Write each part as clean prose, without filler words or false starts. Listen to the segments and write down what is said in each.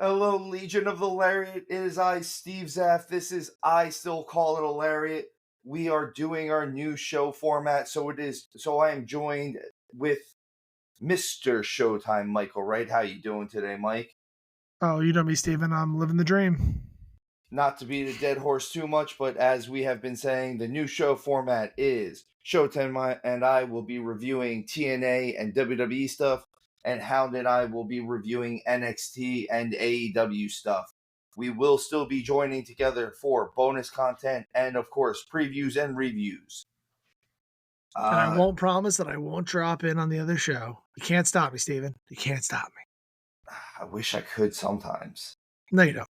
Hello, Legion of the Lariat. It is I, stevezapf. This is I Still Call It a Lariat. We are doing our new show format, so I am joined with Mr. Showtime, Michael Wright. How you doing today, Mike? Oh, you know me, Steven. I'm living the dream. Not to beat a dead horse too much, but as we have been saying, the new show format is Showtime and I will be reviewing TNA and WWE stuff, and Hound and I will be reviewing NXT and AEW stuff. We will still be joining together for bonus content and, of course, previews and reviews. And I Uh, won't promise that I won't drop in on the other show. You can't stop me, Steven. You can't stop me. I wish I could sometimes. No, you don't.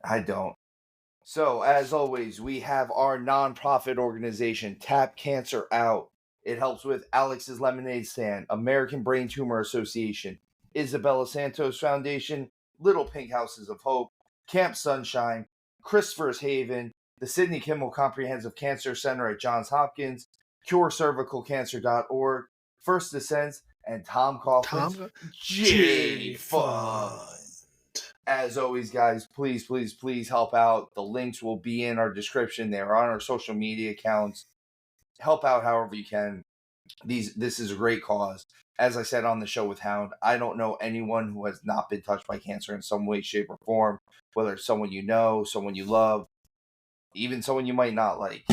I don't. So, as always, we have our nonprofit organization, Tap Cancer Out. It helps with Alex's Lemonade Stand, American Brain Tumor Association, Isabella Santos Foundation, Little Pink Houses of Hope, Camp Sunshine, Christopher's Haven, the Sidney Kimmel Comprehensive Cancer Center at Johns Hopkins, CureCervicalCancer.org, First Descents, and Tom Coughlin's J Fund. As always, guys, please help out. The links will be in our description. They're on our social media accounts. Help out however you can. This is a great cause. As I said on the show with Hound, I don't know anyone who has not been touched by cancer in some way, shape, or form, whether it's someone you know, someone you love, even someone you might not like.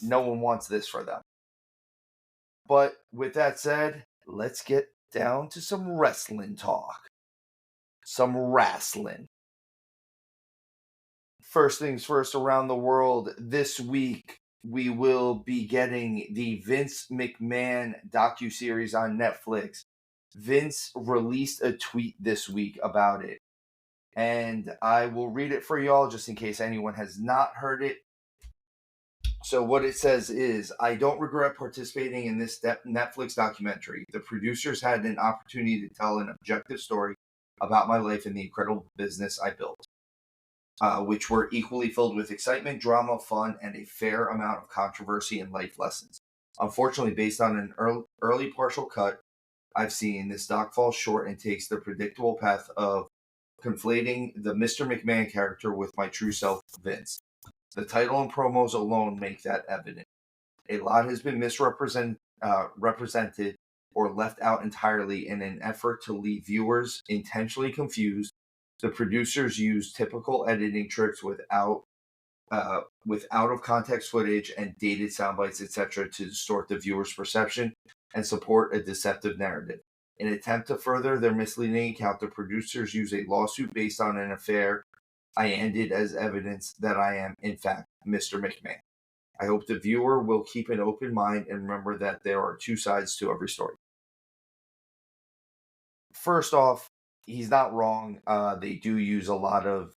No one wants this for them. But with that said, let's get down to some wrestling talk. Some wrestling. First things first, around the world this week, we will be getting the Vince McMahon docuseries on Netflix. Vince released a tweet this week about it, and I will read it for y'all just in case anyone has not heard it. So what it says is, I don't regret participating in this Netflix documentary. The producers had an opportunity to tell an objective story about my life and the incredible business I built. Which were equally filled with excitement, drama, fun, and a fair amount of controversy and life lessons. Unfortunately, based on an early partial cut I've seen, this doc falls short and takes the predictable path of conflating the Mr. McMahon character with my true self, Vince. The title and promos alone make that evident. A lot has been represented or left out entirely in an effort to leave viewers intentionally confused. The producers use typical editing tricks with out of context footage and dated sound bites, etc., to distort the viewer's perception and support a deceptive narrative. In an attempt to further their misleading account, the producers use a lawsuit based on an affair I ended as evidence that I am, in fact, Mr. McMahon. I hope the viewer will keep an open mind and remember that there are two sides to every story. First off, he's not wrong. They do use a lot of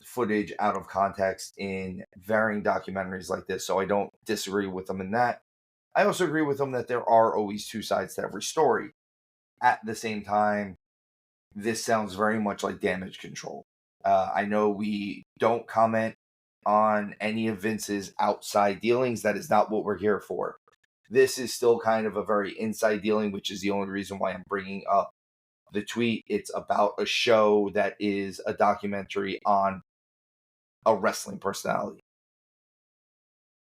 footage out of context in varying documentaries like this, so I don't disagree with them in that. I also agree with them that there are always two sides to every story. At the same time, this sounds very much like damage control. I know we don't comment on any of Vince's outside dealings. That is not what we're here for. This is still kind of a very inside dealing, which is the only reason why I'm bringing up the tweet. It's about a show that is a documentary on a wrestling personality.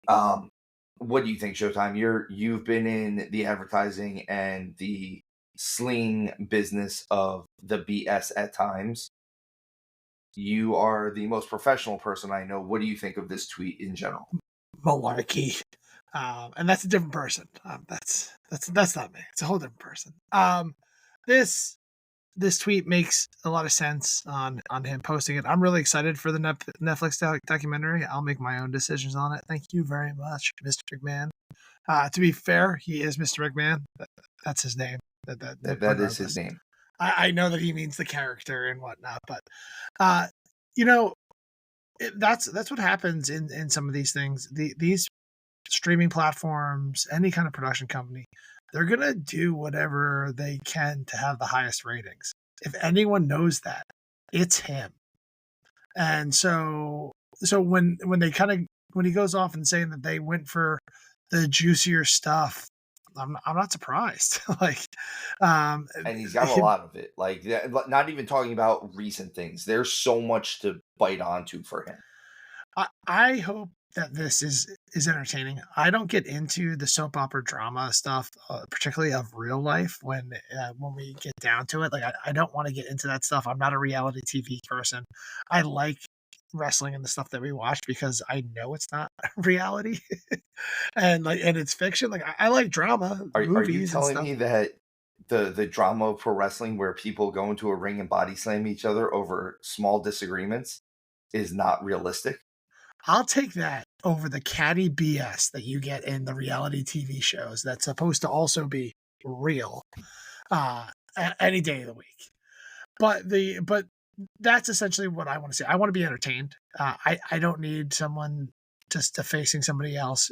What do you think, Showtime? You've been in the advertising and the sling business of the BS at times. You are the most professional person I know. What do you think of this tweet in general? Malarkey. And that's a different person. That's not me. It's a whole different person. This tweet makes a lot of sense on him posting it. I'm really excited for the Netflix documentary. I'll make my own decisions on it. Thank you very much, Mr. McMahon. To be fair, he is Mr. McMahon. That's his name. That is his name. I know that he means the character and whatnot, but that's what happens in some of these things. These streaming platforms, any kind of production company, they're gonna do whatever they can to have the highest ratings. If anyone knows that, it's him. And so when he goes off and saying that they went for the juicier stuff, I'm not surprised. Like, um, And he's got a lot of it. Like, not even talking about recent things. There's so much to bite onto for him. I hope that this is entertaining. I don't get into the soap opera drama stuff, particularly of real life. When we get down to it, like I don't want to get into that stuff. I'm not a reality TV person. I like wrestling and the stuff that we watch because I know it's not reality, and it's fiction. Like I like drama, Are you movies and telling stuff. me that the drama of pro wrestling where people go into a ring and body slam each other over small disagreements is not realistic? I'll take that over the catty BS that you get in the reality TV shows that's supposed to also be real, uh, any day of the week. But that's essentially what I want to see. I want to be entertained. I don't need someone just defacing somebody else,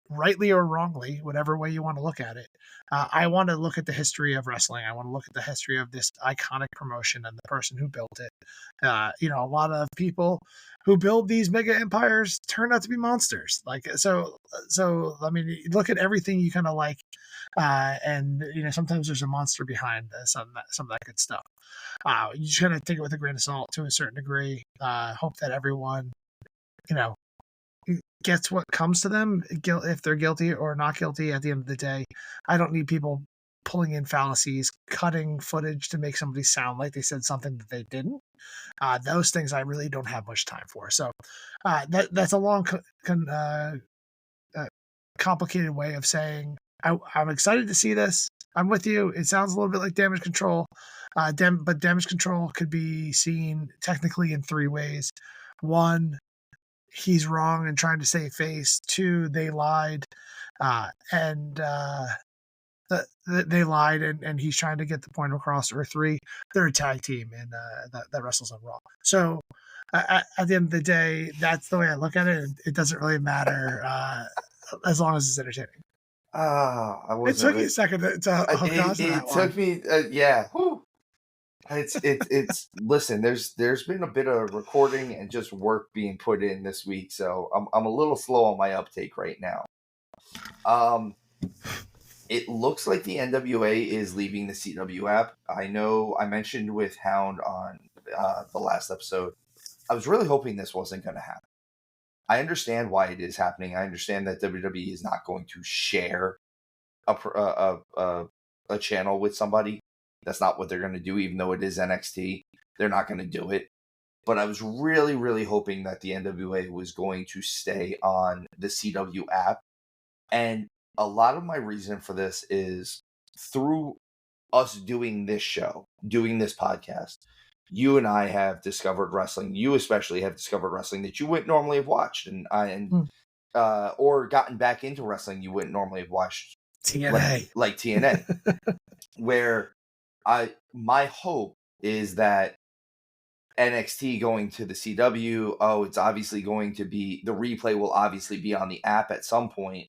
rightly or wrongly, whatever way you want to look at it. I want to look at the history of wrestling. I want to look at the history of this iconic promotion and the person who built it. A lot of people who build these mega empires turn out to be monsters. So I mean, you look at everything you kind of like, and sometimes there's a monster behind some of that good stuff. You just kind of take it with a grain of salt to a certain degree. Hope that everyone, you know, gets what comes to them, if they're guilty or not guilty. At the end of the day, I don't need people pulling in fallacies, cutting footage to make somebody sound like they said something that they didn't. Those things I really don't have much time for. So that's a long, complicated way of saying I'm excited to see this. I'm with you. It sounds a little bit like Damage Control, but Damage Control could be seen technically in three ways. One, he's wrong and trying to save face. Two, they lied, and they lied, and he's trying to get the point across. Or three, they're a tag team and that wrestles on Raw. So at the end of the day, that's the way I look at it. It doesn't really matter as long as it's entertaining. I It wasn't took you really. a second to hook on to that It took one. me. Yeah. Whew. It's listen. There's been a bit of recording and just work being put in this week, so I'm a little slow on my uptake right now. It looks like the NWA is leaving the CW app. I know I mentioned with Hound on the last episode. I was really hoping this wasn't going to happen. I understand why it is happening. I understand that WWE is not going to share a channel with somebody. That's not what they're going to do, even though it is NXT. They're not going to do it. But I was really, really hoping that the NWA was going to stay on the CW app. And a lot of my reason for this is through us doing this show, doing this podcast. You and I have discovered wrestling. You especially have discovered wrestling that you wouldn't normally have watched, or gotten back into wrestling you wouldn't normally have watched, TNA. like TNA, where my hope is that NXT going to the CW, it's obviously going to be, the replay will obviously be on the app at some point.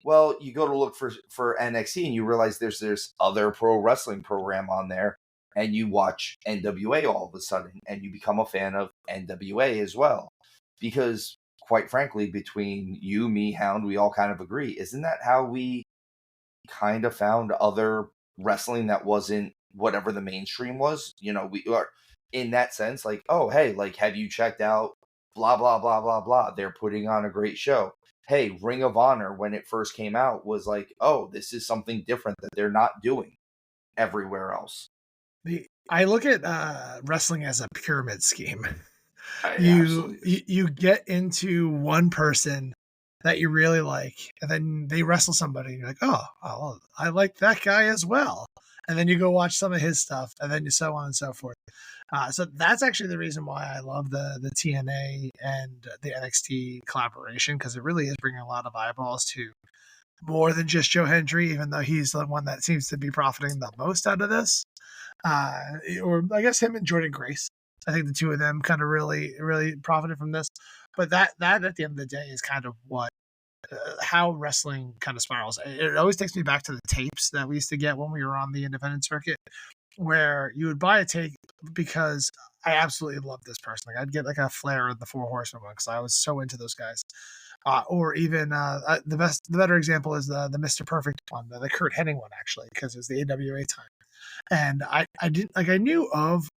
Well, you go to look for NXT and you realize there's other pro wrestling program on there, and you watch NWA all of a sudden and you become a fan of NWA as well. Because quite frankly, between you, me, Hound, we all kind of agree. Isn't that how we kind of found other wrestling that wasn't whatever the mainstream was? We are in that sense like, oh, hey, like, have you checked out blah, blah, blah, blah, blah? They're putting on a great show. Hey, Ring of Honor, when it first came out, was like, oh, this is something different that they're not doing everywhere else. I look at wrestling as a pyramid scheme. Absolutely. You get into one person that you really like, and then they wrestle somebody, and you're like, oh, well, I like that guy as well. And then you go watch some of his stuff, and then you so on and so forth. So that's actually the reason why I love the TNA and the NXT collaboration, because it really is bringing a lot of eyeballs to more than just Joe Hendry, even though he's the one that seems to be profiting the most out of this. Or I guess him and Jordan Grace. I think the two of them kind of really, really profited from this. But that at the end of the day is kind of what how wrestling kind of spirals. It always takes me back to the tapes that we used to get when we were on the independent circuit, where you would buy a tape because I absolutely love this person. Like I'd get like a Flair of the Four Horsemen one because I was so into those guys. or even the better example is the Mr. Perfect one, the Kurt Hennig one, actually, because it was the AWA time. And I didn't like I knew of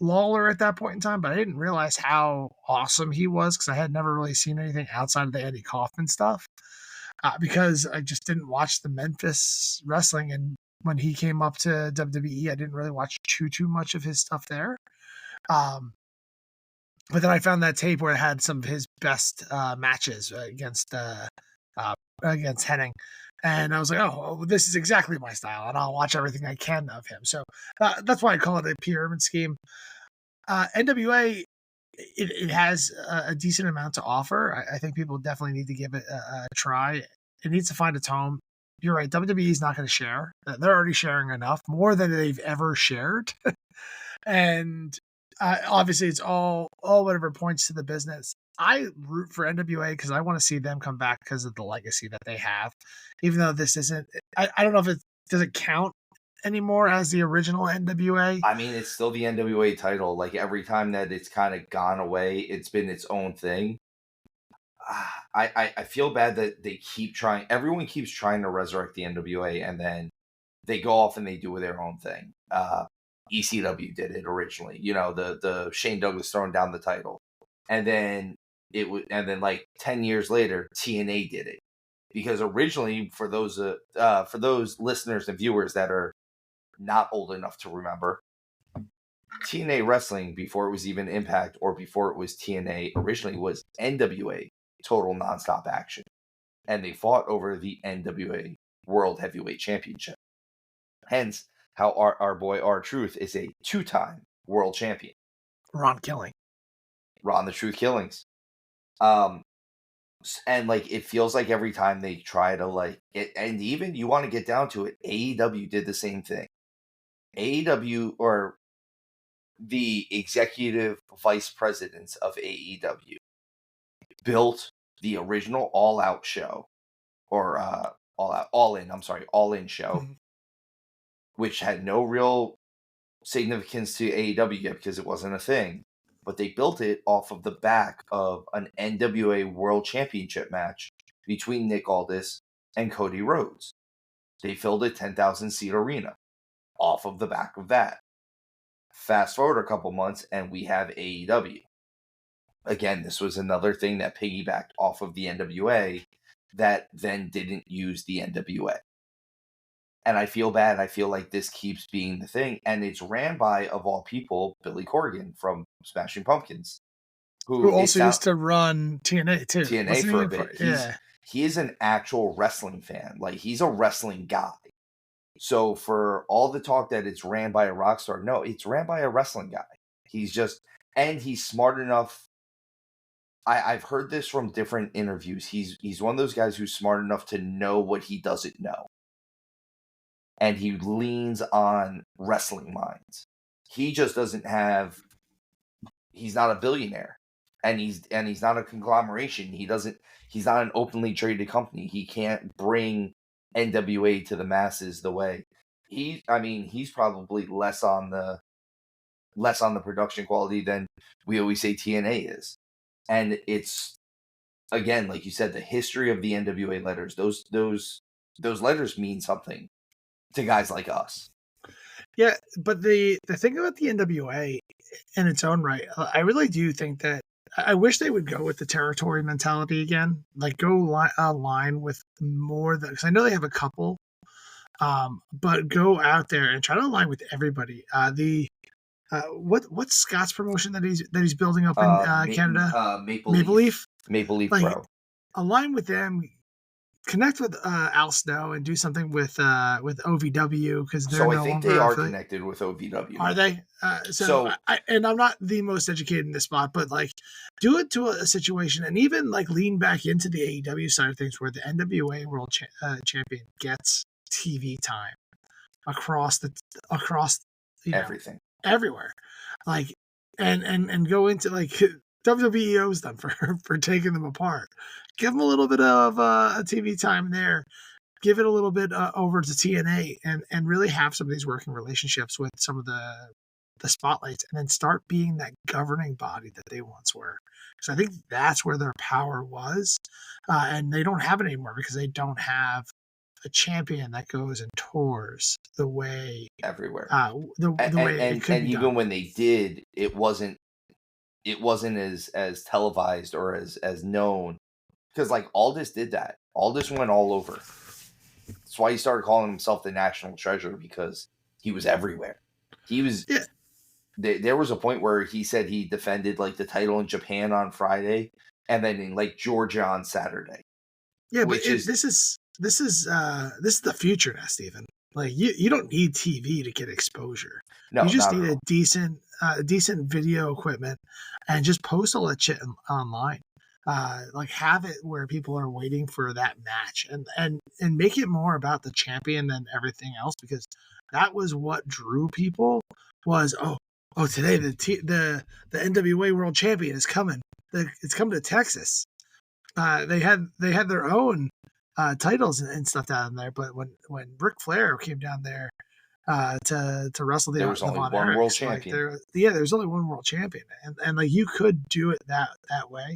Lawler at that point in time, but I didn't realize how awesome he was because I had never really seen anything outside of the Eddie Kaufman stuff. Because I just didn't watch the Memphis wrestling, and when he came up to WWE, I didn't really watch too much of his stuff there. But then I found that tape where it had some of his best matches against Hennig. And I was like, oh, this is exactly my style, and I'll watch everything I can of him. So that's why I call it a pyramid scheme. NWA, it has a decent amount to offer. I think people definitely need to give it a try. It needs to find its home. You're right. WWE is not going to share. They're already sharing enough, more than they've ever shared. And obviously, it's all whatever points to the business. I root for NWA because I want to see them come back because of the legacy that they have. Even though this isn't, I don't know if it doesn't count anymore as the original NWA. I mean, it's still the NWA title. Like every time that it's kind of gone away, it's been its own thing. I feel bad that they keep trying. Everyone keeps trying to resurrect the NWA, and then they go off and they do their own thing. ECW did it originally. You know, the Shane Douglas throwing down the title, and then like 10 years later, TNA did it. Because originally, for those listeners and viewers that are not old enough to remember, TNA wrestling, before it was even Impact or before it was TNA, originally was NWA, Total Nonstop Action. And they fought over the NWA World Heavyweight Championship. Hence, how our boy R-Truth is a 2-time world champion. Ron the Truth Killings. And like it feels like every time they try to like it, and even you want to get down to it, AEW did the same thing. AEW, or the executive vice presidents of AEW, built the original All Out show, or All In show, which had no real significance to AEW yet because it wasn't a thing. But they built it off of the back of an NWA World Championship match between Nick Aldis and Cody Rhodes. They filled a 10,000-seat arena off of the back of that. Fast forward a couple months, and we have AEW. Again, this was another thing that piggybacked off of the NWA that then didn't use the NWA. And I feel bad. I feel like this keeps being the thing. And it's ran by, of all people, Billy Corgan from Smashing Pumpkins. Who also used to run TNA, too. TNA for a bit. He is an actual wrestling fan. Like, he's a wrestling guy. So for all the talk that it's ran by a rock star, no, it's ran by a wrestling guy. He's smart enough. I've heard this from different interviews. He's one of those guys who's smart enough to know what he doesn't know. And he leans on wrestling minds. He just doesn't have. He's not a billionaire, and he's not a conglomeration. He's not an openly traded company. He can't bring NWA to the masses the way he's probably less on the production quality than we always say TNA is. And it's, again, like you said, the history of the NWA letters. Those letters mean something to guys like us. Yeah, but the thing about the NWA in its own right, I really do think that I wish they would go with the territory mentality again. Like go line with more than, because I know they have a couple, but go out there and try to align with everybody. What's Scott's promotion that he's building up in Canada? Maple Leaf Pro. Align with them. Connect with Al Snow and do something with OVW, because they're I think they are connected with OVW. Are they? And I'm not the most educated in this spot, but like do it to a situation, and even like lean back into the AEW side of things, where the NWA World Champion gets TV time across everything, everywhere, like and go into like. WWE owes them for taking them apart. Give them a little bit of a TV time there. Give it a little bit over to TNA and really have some of these working relationships with some of the the spotlights and then start being that governing body that they once were. Because I think that's where their power was, and they don't have it anymore because they don't have a champion that goes and tours the way everywhere. the way it could And be even done. when they did, it wasn't as televised or as known, because like Aldis did that. Aldis went all over. That's why he started calling himself the national treasure, because he was everywhere. He was. Yeah. There was a point where he said he defended like the title in Japan on Friday, and then in like Georgia on Saturday. Yeah, but Which is this is the future now, Stephen. Like you don't need TV to get exposure. You no, just not need at a all. decent video equipment, and just post all that shit online. Like have it where people are waiting for that match, and make it more about the champion than everything else, because that was what drew people. Was today the NWA World Champion is coming. It's coming to Texas. They had their own titles and stuff down there, but when Ric Flair came down there to wrestle There was the only Von one world Erichs, like champion. there's only one world champion, and like you could do it that way.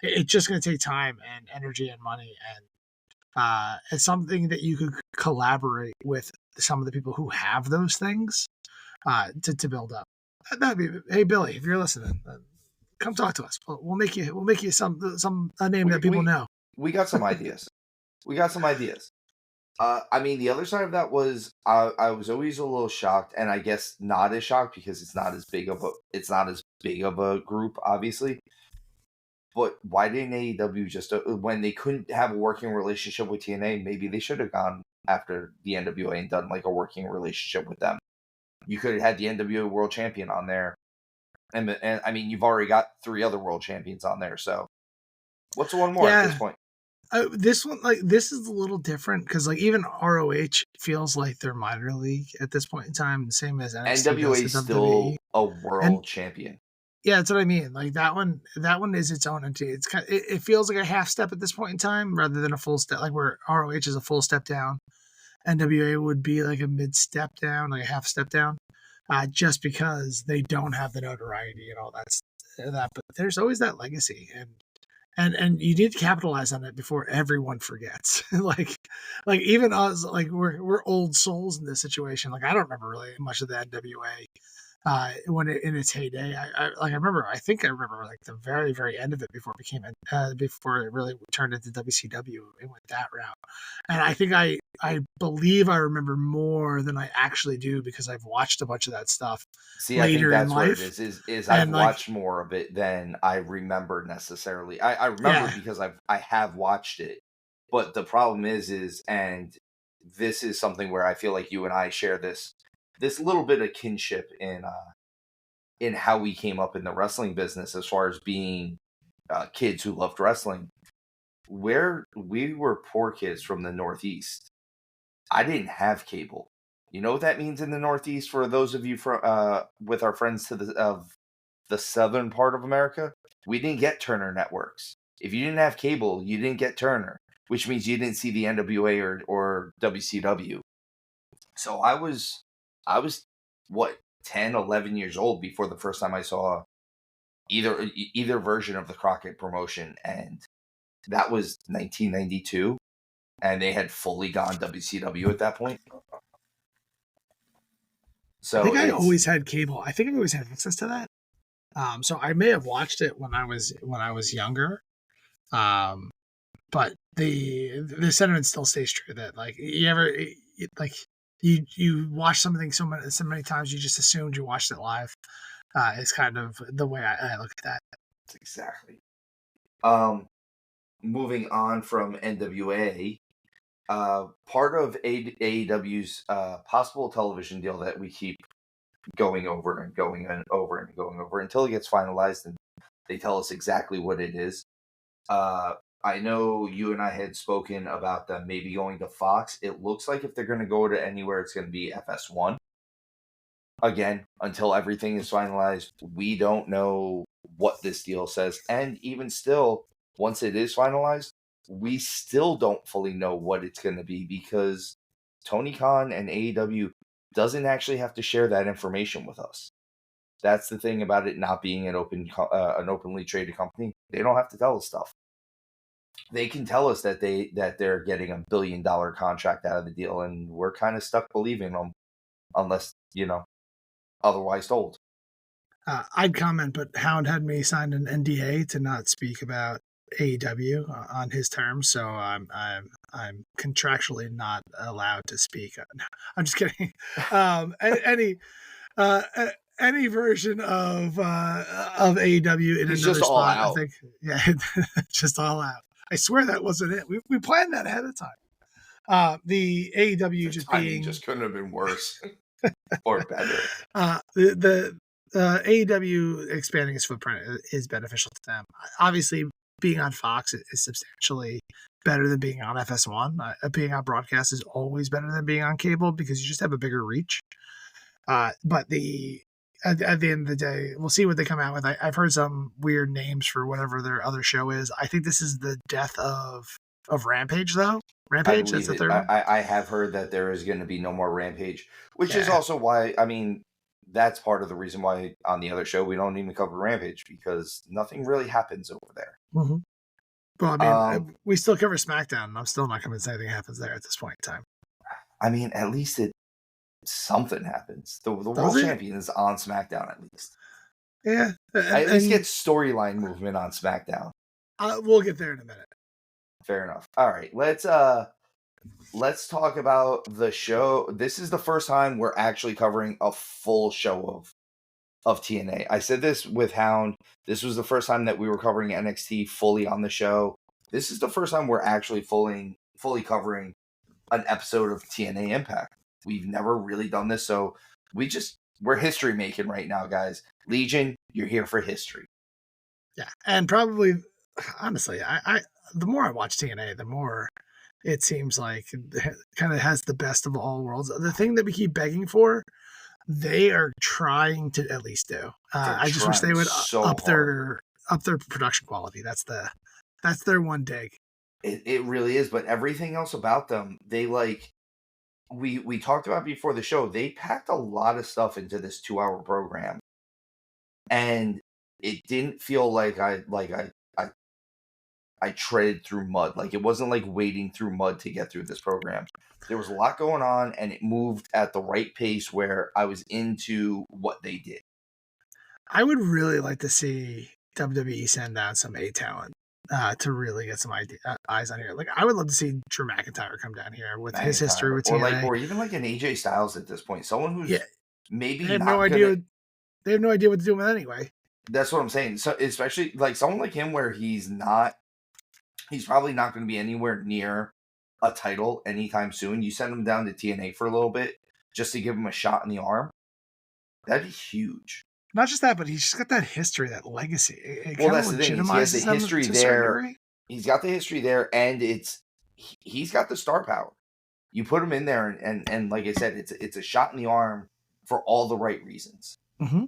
It's just going to take time and energy and money, and it's something that you could collaborate with some of the people who have those things to build up. That'd be, hey Billy, if you're listening, come talk to us. We'll make you some a name that people know. We got some ideas. We got some ideas. I mean, the other side of that was I was always a little shocked, and I guess not as shocked because it's not as big of a group, obviously. But why didn't AEW just when they couldn't have a working relationship with TNA? Maybe they should have gone after the NWA and done like a working relationship with them. You could have had the NWA World Champion on there, and I mean, you've already got 3 other World Champions on there. So what's one more at this point? This one, like, this is a little different because, like, even ROH feels like they're minor league at this point in time, the same as NXT NWA is still a world champion. Yeah, that's what I mean. Like that one is its own entity. It's kind of, it feels like a half step at this point in time rather than a full step. Like where ROH is a full step down, NWA would be like a mid step down, like a half step down, just because they don't have the notoriety and all that. But there's always that legacy, and you need to capitalize on it before everyone forgets. like even us, like we're old souls in this situation. Like I don't remember really much of the NWA when in its heyday. I remember like the very very end of it before it became before it really turned into WCW. It went that route, and I think I believe I remember more than I actually do because I've watched a bunch of that stuff. See, I think that's what it is I've and watched more of it than I remember necessarily. I remember because I have watched it, but the problem is, and this is something where I feel like you and I share this little bit of kinship in how we came up in the wrestling business as far as being kids who loved wrestling. Where we were poor kids from the Northeast, I didn't have cable. You know what that means in the Northeast for those of you from with our friends to the southern part of America? We didn't get Turner networks. If you didn't have cable, you didn't get Turner, which means you didn't see the NWA or WCW. So I was what 10, 11 years old before the first time I saw either version of the Crockett promotion, and that was 1992, and they had fully gone WCW at that point. So I think I always had cable. I think I always had access to that. So I may have watched it when I was younger. But the sentiment still stays true that like you watch something so many times you just assumed you watched it live. It's kind of the way I look at that. Exactly. Moving on from NWA, part of AEW's possible television deal that we keep going over and going and over and going over until it gets finalized and they tell us exactly what it is. I know you and I had spoken about them maybe going to Fox. It looks like if they're going to go to anywhere, it's going to be FS1. Again, until everything is finalized, we don't know what this deal says. And even still, once it is finalized, we still don't fully know what it's going to be because Tony Khan and AEW doesn't actually have to share that information with us. That's the thing about it not being an openly traded company. They don't have to tell us stuff. They can tell us that they're getting $1 billion contract out of the deal, and we're kind of stuck believing them, unless otherwise told. I'd comment, but Hound had me sign an NDA to not speak about AEW on his terms, so I'm contractually not allowed to speak. I'm just kidding. Any any version of AEW in He's another just all spot, out. I think, yeah, just all out. I swear that wasn't it. We planned that ahead of time. The AEW just being just couldn't have been worse or better. The AEW expanding its footprint is beneficial to them. Obviously, being on Fox is substantially better than being on FS1. Being on broadcast is always better than being on cable because you just have a bigger reach. But at the end of the day, we'll see what they come out with. I've heard some weird names for whatever their other show is. I think this is the death of Rampage, though. Rampage, that's the third one. I have heard that there is going to be no more Rampage, which is also why, that's part of the reason why on the other show we don't even cover Rampage, because nothing really happens over there. Mm-hmm. Well, we still cover SmackDown, and I'm still not convinced anything happens there at this point in time. At least something happens. The world champion is on SmackDown, at least. Yeah. I at least get storyline movement on SmackDown. We'll get there in a minute. Fair enough. All right, let's talk about the show. This is the first time we're actually covering a full show of TNA. I said this with Hound. This was the first time that we were covering NXT fully on the show. This is the first time we're actually fully covering an episode of TNA Impact. We've never really done this, so we're history making right now, guys. Legion, you're here for history. Yeah, and probably, honestly, I the more I watch TNA, the more it seems like it kind of has the best of all worlds. The thing that we keep begging for, they are trying to at least do. I just wish they would up their production quality. That's their one dig. It really is, but everything else about them, they we talked about before the show. They packed a lot of stuff into this 2-hour program, and it didn't feel like I treaded through mud. Like, it wasn't like wading through mud to get through this program. There was a lot going on, and it moved at the right pace where I was into what they did. I would really like to see WWE send out some A talent to really get some eyes on here. Like, I would love to see Drew McIntyre come down here with his history with TNA, or even like an AJ Styles at this point. Someone who's maybe they have no idea. They have no idea what to do with it anyway. That's what I'm saying. So especially like someone like him, where he's probably not going to be anywhere near a title anytime soon. You send him down to TNA for a little bit just to give him a shot in the arm. That'd be huge. Not just that, but he's just got that history, that legacy. Well, that's the thing. He has the history there. He's got the history there, and he's got the star power. You put him in there, and like I said, it's a shot in the arm for all the right reasons. Mm-hmm.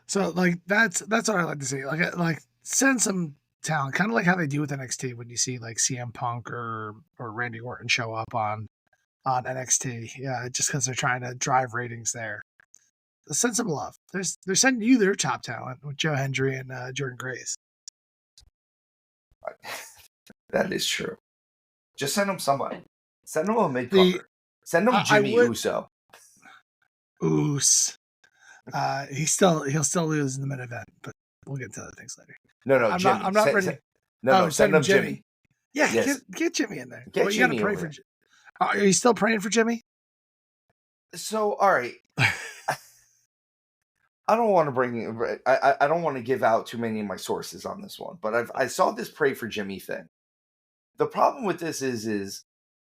So like that's what I like to see. Like send some talent, kind of like how they do with NXT when you see like CM Punk or Randy Orton show up on NXT. Yeah, just because they're trying to drive ratings there. Send some love. They're sending you their top talent with Joe Hendry and Jordan Grace. That is true. Just send them somebody. Send them a mid-cover. Send them Jimmy Uso. Uso. He'll still lose in the main event, but we'll get to other things later. No, Jimmy. I'm not ready. Send them Jimmy. Yeah, yes. get Jimmy in there. Get Jimmy. You gotta pray for. Are you still praying for Jimmy? So, all right. I don't want to I don't want to give out too many of my sources on this one, but I saw this pray for Jimmy thing. The problem with this is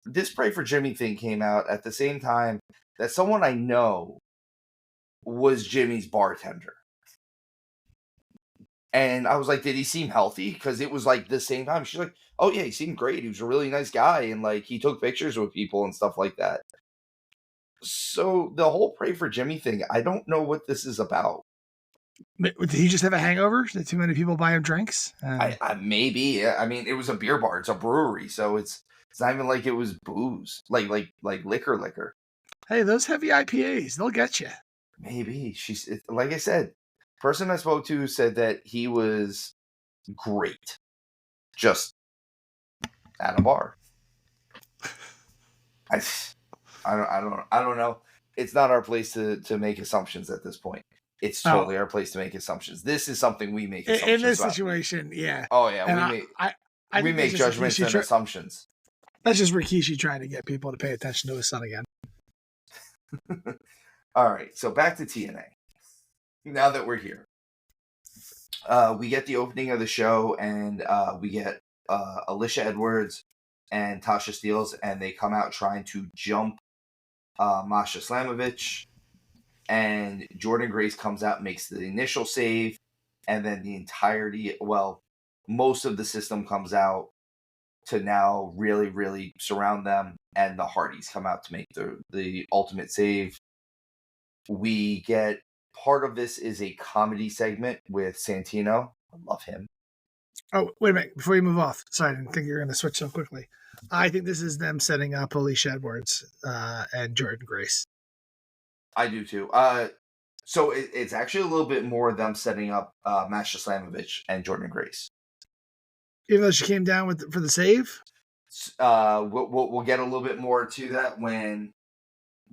this pray for Jimmy thing came out at the same time that someone I know was Jimmy's bartender. And I was like, did he seem healthy? Because it was like the same time. She's like, oh yeah, he seemed great. He was a really nice guy. And like, he took pictures with people and stuff like that. So the whole pray for Jimmy thing, I don't know what this is about. Did he just have a hangover? Did too many people buy him drinks? Maybe. I mean, it was a beer bar. It's a brewery. So it's not even like it was booze, like liquor. Hey, those heavy IPAs, they'll get you. Maybe like I said, person I spoke to said that he was great, just at a bar. I, I don't know. It's not our place to make assumptions at this point. It's totally our place to make assumptions. This is something we make assumptions in this about. situation, yeah. Oh yeah, And I we think that's make just judgments and assumptions. That's just Rikishi trying to get people to pay attention to his son again. All right, so back to TNA. Now that we're here, we get the opening of the show, and we get Alicia Edwards and Tasha Steelz, and they come out trying to jump Masha Slamovich, and Jordan Grace comes out, makes the initial save, and then the entirety, well, most of the system comes out to now really, really surround them, and the Hardys come out to make the ultimate save. We get part of this is a comedy segment with Santino. I love him. Oh, wait a minute. Before you move off, sorry, I didn't think you were going to switch so quickly. I think this is them setting up Alicia Edwards and Jordan Grace. I do too. So it's actually a little bit more them setting up Masha Slamovich and Jordan Grace. Even though she came down for the save? We'll get a little bit more to that when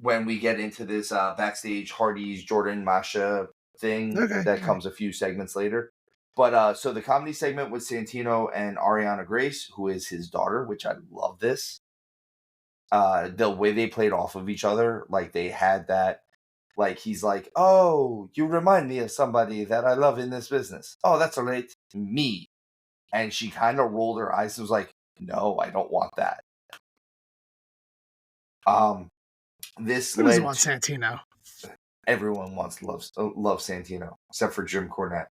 we get into this backstage Hardy's Jordan Masha thing that comes a few segments later. But so the comedy segment with Santino and Ariana Grace, who is his daughter, which I love this. The way they played off of each other, like they had that, like he's like, "Oh, you remind me of somebody that I love in this business. Oh, that's all right, me." And she kind of rolled her eyes and was like, "No, I don't want that." This Who doesn't want Santino? Everyone loves Santino, except for Jim Cornette.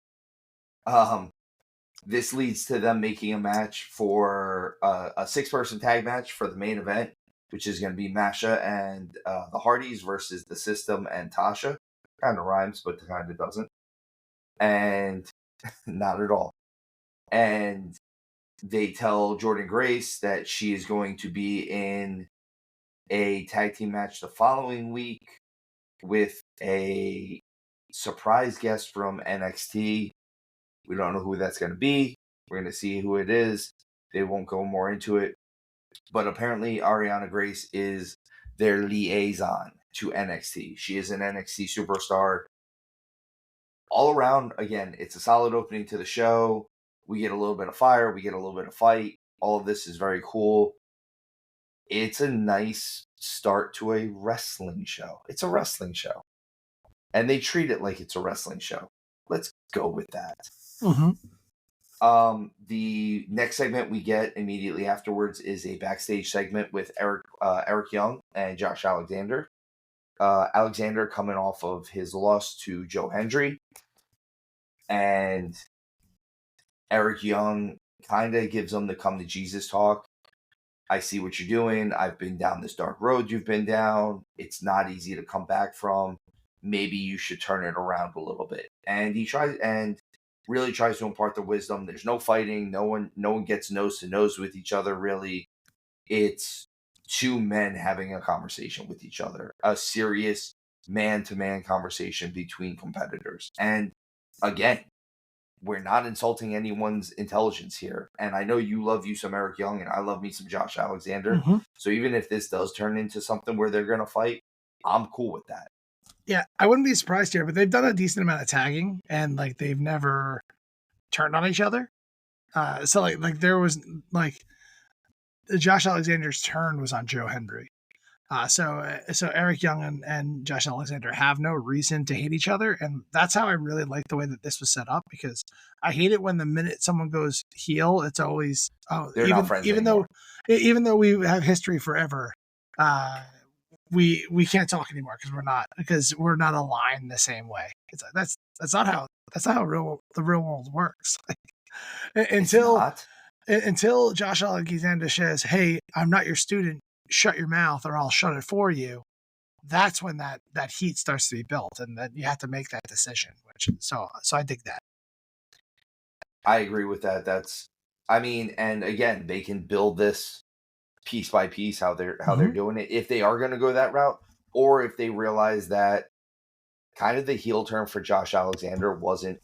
This leads to them making a match for a 6-person tag match for the main event, which is going to be Masha and the Hardys versus the System and Tasha. Kind of rhymes, but kind of doesn't. And not at all. And they tell Jordan Grace that she is going to be in a tag team match the following week with a surprise guest from NXT. We don't know who that's going to be. We're going to see who it is. They won't go more into it. But apparently Ariana Grace is their liaison to NXT. She is an NXT superstar. All around, again, it's a solid opening to the show. We get a little bit of fire. We get a little bit of fight. All of this is very cool. It's a nice start to a wrestling show. It's a wrestling show. And they treat it like it's a wrestling show. Let's go with that. Mm-hmm. The next segment we get immediately afterwards is a backstage segment with Eric Young and Josh Alexander. Alexander coming off of his loss to Joe Hendry. And Eric Young kind of gives him the come to Jesus talk. I see what you're doing. I've been down this dark road you've been down. It's not easy to come back from. Maybe you should turn it around a little bit. And he tries and really tries to impart the wisdom. There's no fighting. No one gets nose to nose with each other, really. It's two men having a conversation with each other. A serious man-to-man conversation between competitors. And again, we're not insulting anyone's intelligence here. And I know you love you some Eric Young, and I love me some Josh Alexander. Mm-hmm. So even if this does turn into something where they're going to fight, I'm cool with that. Yeah, I wouldn't be surprised here, but they've done a decent amount of tagging, and like they've never turned on each other. So like there was like Josh Alexander's turn was on Joe Hendry. So Eric Young and Josh Alexander have no reason to hate each other, and that's how I really like the way that this was set up, because I hate it when the minute someone goes heel, it's always they're not friends anymore. Even though we have history forever, we can't talk anymore because we're not aligned the same way. It's that's not how the real world works. Until Josh Alexander says, "Hey, I'm not your student. Shut your mouth, or I'll shut it for you." That's when that heat starts to be built, and then you have to make that decision. So I dig that. I agree with that. And again, they can build this piece by piece how they're doing it, if they are going to go that route, or if they realize that kind of the heel turn for Josh Alexander wasn't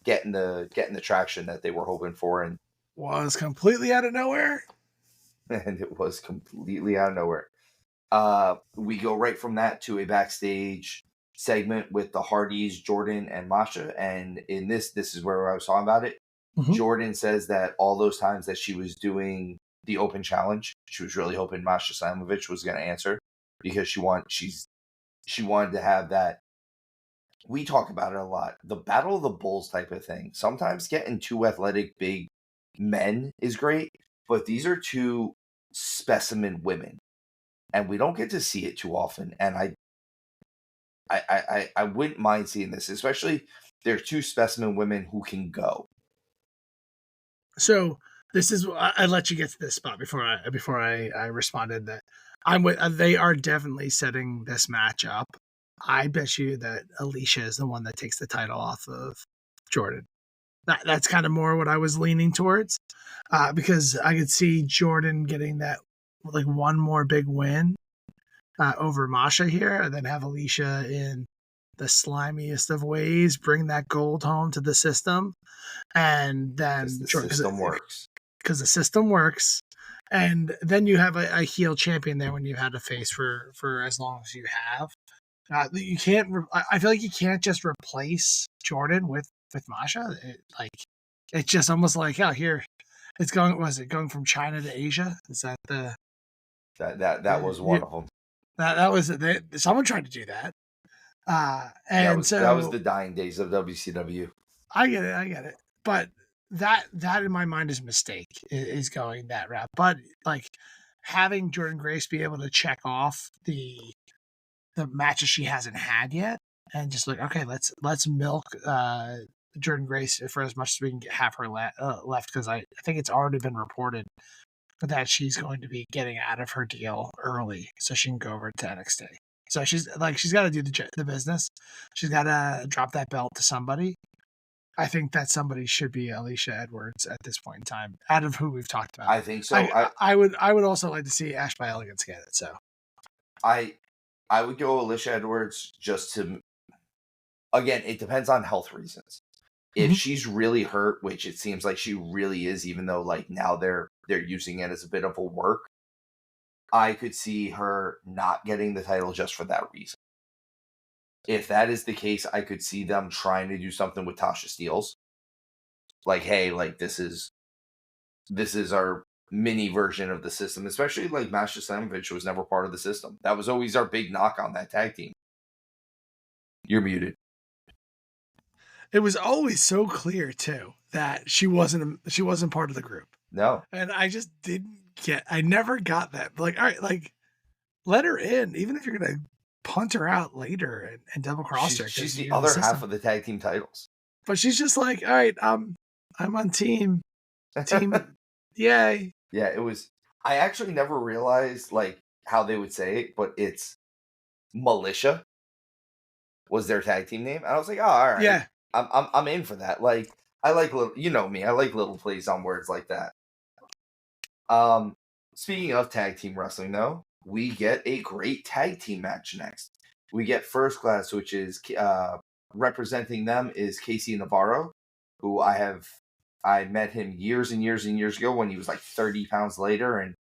getting the traction that they were hoping for, and was completely out of nowhere. And it was completely out of nowhere. We go right from that to a backstage segment with the Hardys, Jordan, and Masha. And in this is where I was talking about it. Mhm. Jordan says that all those times that she was doing the open challenge, she was really hoping Masha Slamovich was going to answer because she wanted to have that. We talk about it a lot. The Battle of the Bulls type of thing. Sometimes getting two athletic big men is great, but these are two specimen women, and we don't get to see it too often. And I wouldn't mind seeing this, especially they're two specimen women who can go. So this is I let you get to this spot before I responded that I'm with. They are definitely setting this match up. I bet you that Alicia is the one that takes the title off of Jordan. That's kind of more what I was leaning towards, because I could see Jordan getting that like one more big win over Masha here, and then have Alicia in the slimiest of ways bring that gold home to the system, and then The system works. because the system works. And then you have a heel champion there when you had a face for as long as you have. You can't. I feel like you can't just replace Jordan with Masha. It's just almost like, oh, here it's going. Was it going from China to Asia? Is that the that was one of them? that was someone tried to do that. And that was the dying days of WCW. I get it. But that in my mind is a mistake, is going that route. But like having Jordan Grace be able to check off the matches she hasn't had yet, and just like, okay, let's milk Jordan Grace for as much as we can have her left, because I think it's already been reported that she's going to be getting out of her deal early so she can go over to NXT. So she's got to do the business. She's got to drop that belt to somebody. I think that somebody should be Alicia Edwards at this point in time, out of who we've talked about. I think so. I would also like to see Ash by Elegance get it. So I would go Alicia Edwards just to. Again, it depends on health reasons. If she's really hurt, which it seems like she really is, even though like now they're using it as a bit of a work, I could see her not getting the title just for that reason. If that is the case, I could see them trying to do something with Tasha Steelz. Like, hey, like this is our mini version of the system, especially like Masha Slamovich was never part of the system. That was always our big knock on that tag team. You're muted. It was always so clear too that she wasn't part of the group. No. And I just I never got that. Like, all right, like let her in, even if you're gonna punt her out later and double cross her. She's the other half of the tag team titles. But she's just like, all right, I'm on team yay. Yeah, it was. I actually never realized like how they would say it, but it's Militia was their tag team name. And I was like, oh, all right. Yeah. I'm in for that. Like, I like little, you know me, I like little plays on words like that. Speaking of tag team wrestling, though, we get a great tag team match next. We get First Class, which is representing them is Casey Navarro, who I met him years and years and years ago when he was like 30 pounds lighter and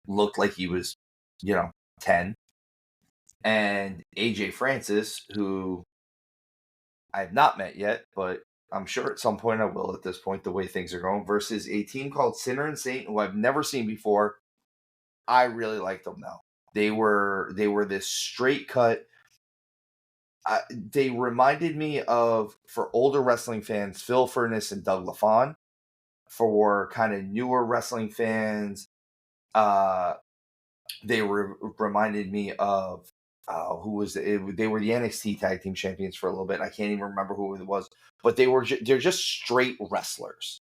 looked like he was, 10. And AJ Francis, who I have not met yet, but I'm sure at some point I will at this point, the way things are going, versus a team called Sinner and Saint, who I've never seen before. I really liked them, though. They were this straight cut. They reminded me of, for older wrestling fans, Phil Furness and Doug LaFon. For kind of newer wrestling fans, they reminded me of who was it? They were the NXT Tag Team Champions for a little bit. I can't even remember who it was, but they're just straight wrestlers,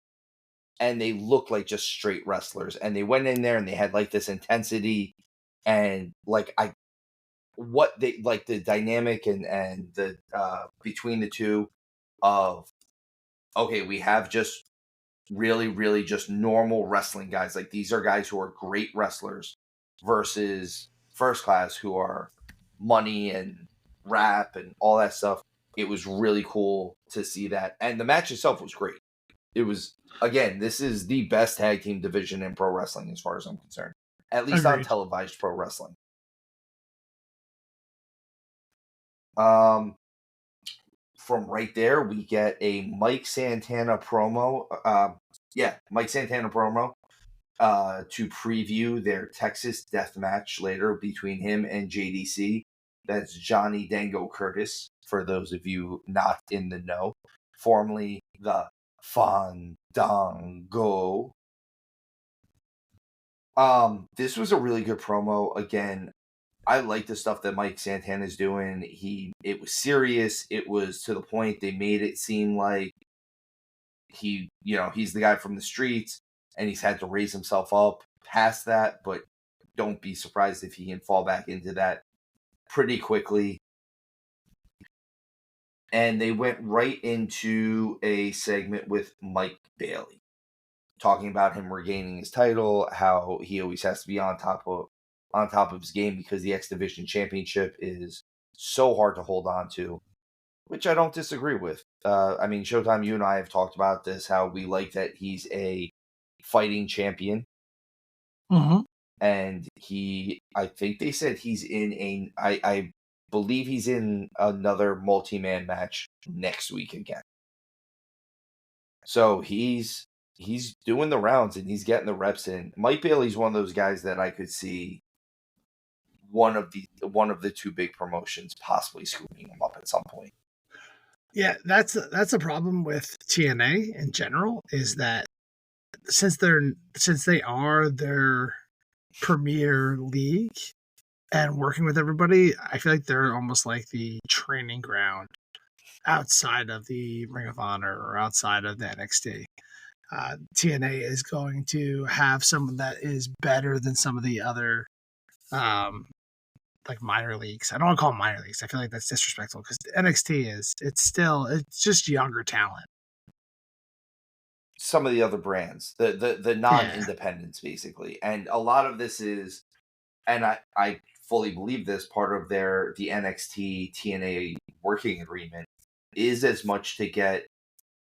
and they look like just straight wrestlers. And they went in there and they had like this intensity, and like the dynamic and the between the two of, okay, we have just really, really just normal wrestling guys. Like, these are guys who are great wrestlers versus First Class, who are money and rap and all that stuff. It was really cool to see that. And the match itself was great. It was, again, this is the best tag team division in pro wrestling as far as I'm concerned. At least on Agreed. televised pro wrestling. From right there, we get a Mike Santana promo. Mike Santana promo to preview their Texas death match later between him and JDC. That's Johnny Dango Curtis, for those of you not in the know. Formerly the Fandango. This was a really good promo. Again, I like the stuff that Mike Santana's doing. It was serious. It was to the point. They made it seem like he's the guy from the streets and he's had to raise himself up past that, but don't be surprised if he can fall back into that pretty quickly. And they went right into a segment with Mike Bailey, talking about him regaining his title, how he always has to be on top of his game because the X Division Championship is so hard to hold on to, which I don't disagree with. Showtime, you and I have talked about this, how we like that he's a fighting champion. Mm-hmm. And I think they said he's in I believe he's in another multi-man match next week again. So he's doing the rounds and he's getting the reps in. Mike Bailey's one of those guys that I could see one of the two big promotions possibly scooping him up at some point. Yeah, that's a problem with TNA in general, is that since they are their premier league and working with everybody, I feel like they're almost like the training ground outside of the Ring of Honor or outside of the NXT. TNA is going to have someone that is better than some of the other like minor leagues. I don't want to call them minor leagues. I feel like that's disrespectful because NXT it's just younger talent. Some of the other brands, the non-independents, basically. And a lot of this is, and I fully believe this, part of the NXT TNA working agreement is as much to get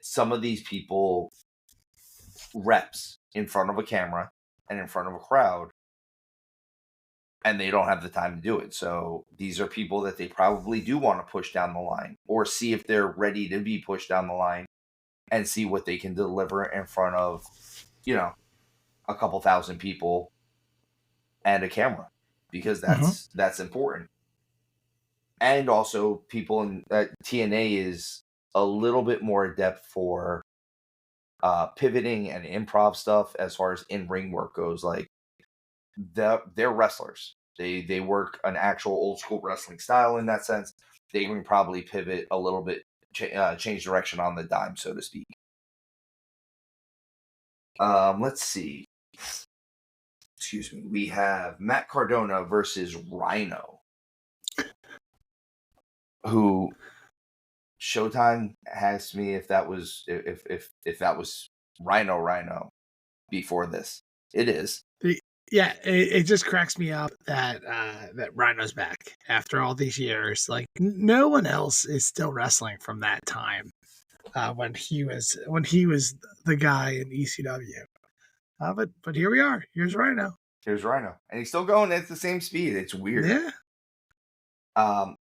some of these people reps in front of a camera and in front of a crowd, and they don't have the time to do it. So these are people that they probably do want to push down the line or see if they're ready to be pushed down the line and see what they can deliver in front of, a couple thousand people and a camera, because that's important. And also people in TNA is a little bit more adept for pivoting and improv stuff as far as in-ring work goes. Like they're wrestlers. They work an actual old school wrestling style in that sense. They can probably pivot a little bit, change direction on the dime, so to speak. Let's see. Excuse me. We have Matt Cardona versus Rhino, who Showtime asked me if that was Rhino before this. It is. Yeah, it just cracks me up that that Rhino's back after all these years. Like no one else is still wrestling from that time when he was the guy in ECW. But here we are. Here's Rhino. Here's Rhino, and he's still going at the same speed. It's weird. Yeah.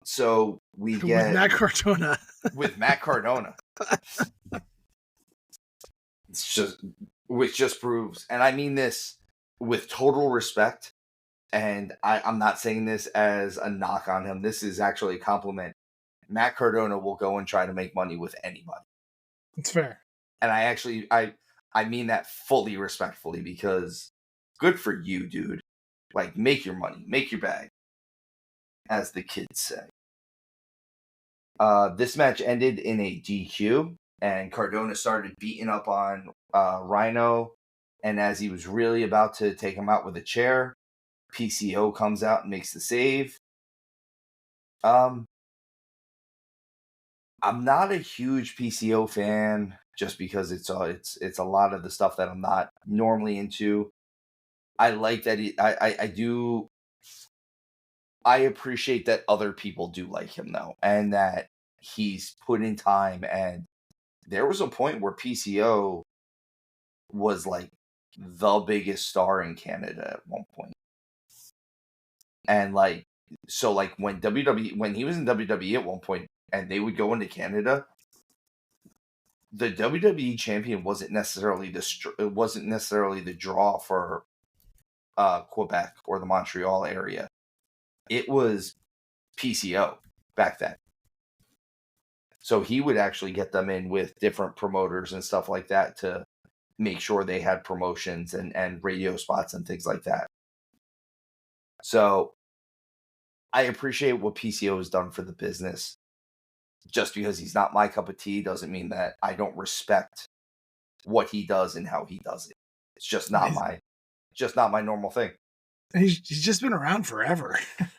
So we get with Matt Cardona. With Matt Cardona. Which just proves, and I mean this with total respect, and I'm not saying this as a knock on him. This is actually a compliment. Matt Cardona will go and try to make money with anybody. It's fair. And I mean that fully respectfully, because good for you, dude. Like, make your money, make your bag, as the kids say. This match ended in a DQ, and Cardona started beating up on Rhino, and as he was really about to take him out with a chair, PCO comes out and makes the save. I'm not a huge PCO fan, just because it's a lot of the stuff that I'm not normally into. I like that I do I appreciate that other people do like him though, and that he's put in time. And there was a point where PCO was like the biggest star in Canada at one point. And like, so like when WWE, when he was in WWE at one point and they would go into Canada, the WWE champion wasn't necessarily the draw for Quebec or the Montreal area. It was PCO back then. So he would actually get them in with different promoters and stuff like that to make sure they had promotions and radio spots and things like that. So I appreciate what PCO has done for the business. Just because he's not my cup of tea doesn't mean that I don't respect what he does and how he does it. It's just not my normal thing. He's just been around forever.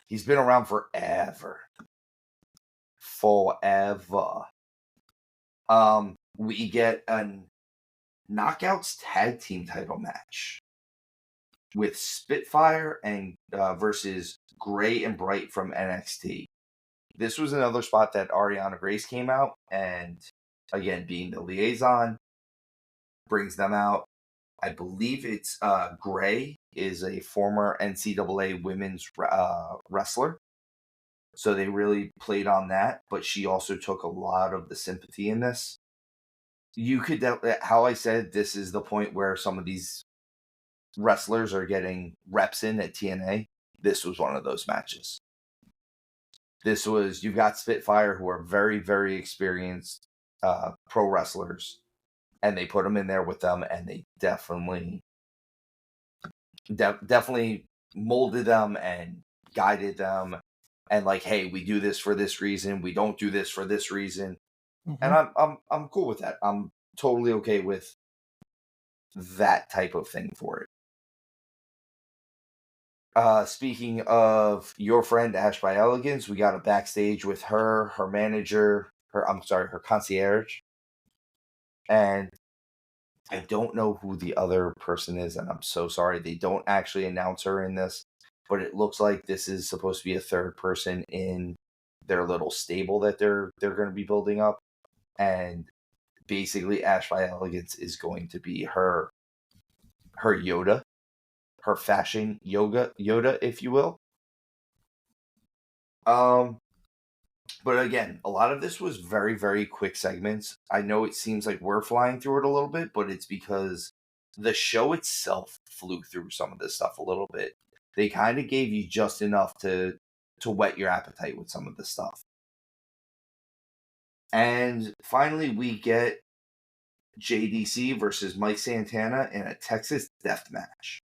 He's been around forever. Forever. We get a Knockouts tag team title match with Spitfire and versus Gray and Bright from NXT. This was another spot that Ariana Grace came out, and again, being the liaison, brings them out. I believe it's Gray is a former NCAA women's wrestler. So they really played on that, but she also took a lot of the sympathy in this. You could, how I said, this is the point where some of these wrestlers are getting reps in at TNA. This was one of those matches. This was, you've got Spitfire, who are very, very experienced pro wrestlers, and they put them in there with them, and they definitely molded them and guided them. And like, hey, we do this for this reason. We don't do this for this reason. Mm-hmm. And I'm cool with that. I'm totally okay with that type of thing for it. Speaking of your friend Ash by Elegance, we got a backstage with her manager, her concierge. And I don't know who the other person is, and I'm so sorry. They don't actually announce her in this, but it looks like this is supposed to be a third person in their little stable that they're going to be building up. And basically Ash by Elegance is going to be her Yoda, her fashion Yoda, if you will. But again, a lot of this was very, very quick segments. I know it seems like we're flying through it a little bit, but it's because the show itself flew through some of this stuff a little bit. They kind of gave you just enough to whet your appetite with some of this stuff. And finally, we get JDC versus Mike Santana in a Texas death match.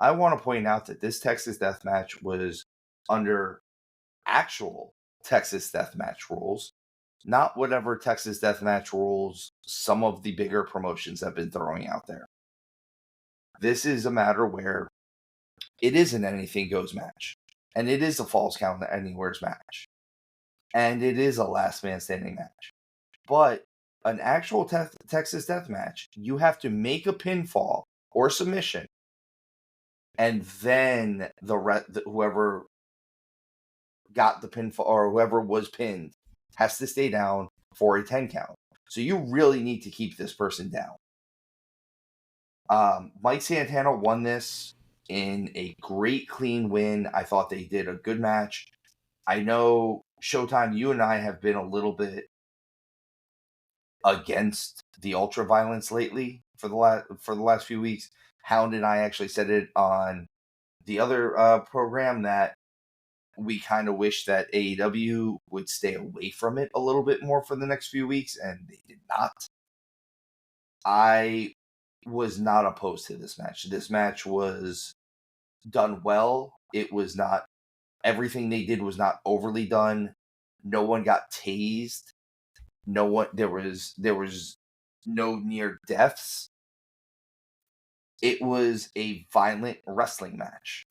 I want to point out that this Texas death match was under actual Texas deathmatch rules, not whatever Texas deathmatch rules some of the bigger promotions have been throwing out there. This is a matter where it is an anything goes match, and it is a falls count anywhere's match, and it is a last man standing match. But an actual Texas deathmatch, you have to make a pinfall or submission, and then whoever got the pinfall or whoever was pinned has to stay down for a 10 count. So you really need to keep this person down. Mike Santana won this in a great clean win. I thought they did a good match. I know, Showtime, you and I have been a little bit against the ultra violence lately for the last few weeks. Hound and I actually said it on the other program that we kind of wish that AEW would stay away from it a little bit more for the next few weeks, and they did not. I was not opposed to this match. This match was done well. It was not, everything they did was not overly done. No one got tased. There was no near deaths. It was a violent wrestling match.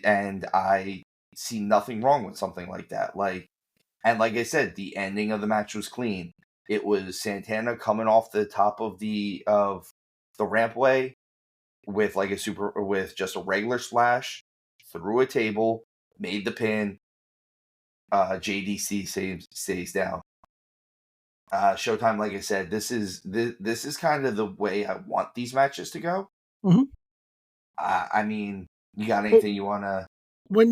And I see nothing wrong with something like that. And like I said, the ending of the match was clean. It was Santana coming off the top of the rampway with just a regular splash, threw a table, made the pin. JDC stays down. Showtime, like I said, this is kind of the way I want these matches to go. Mm-hmm. I mean, you got anything you want to? When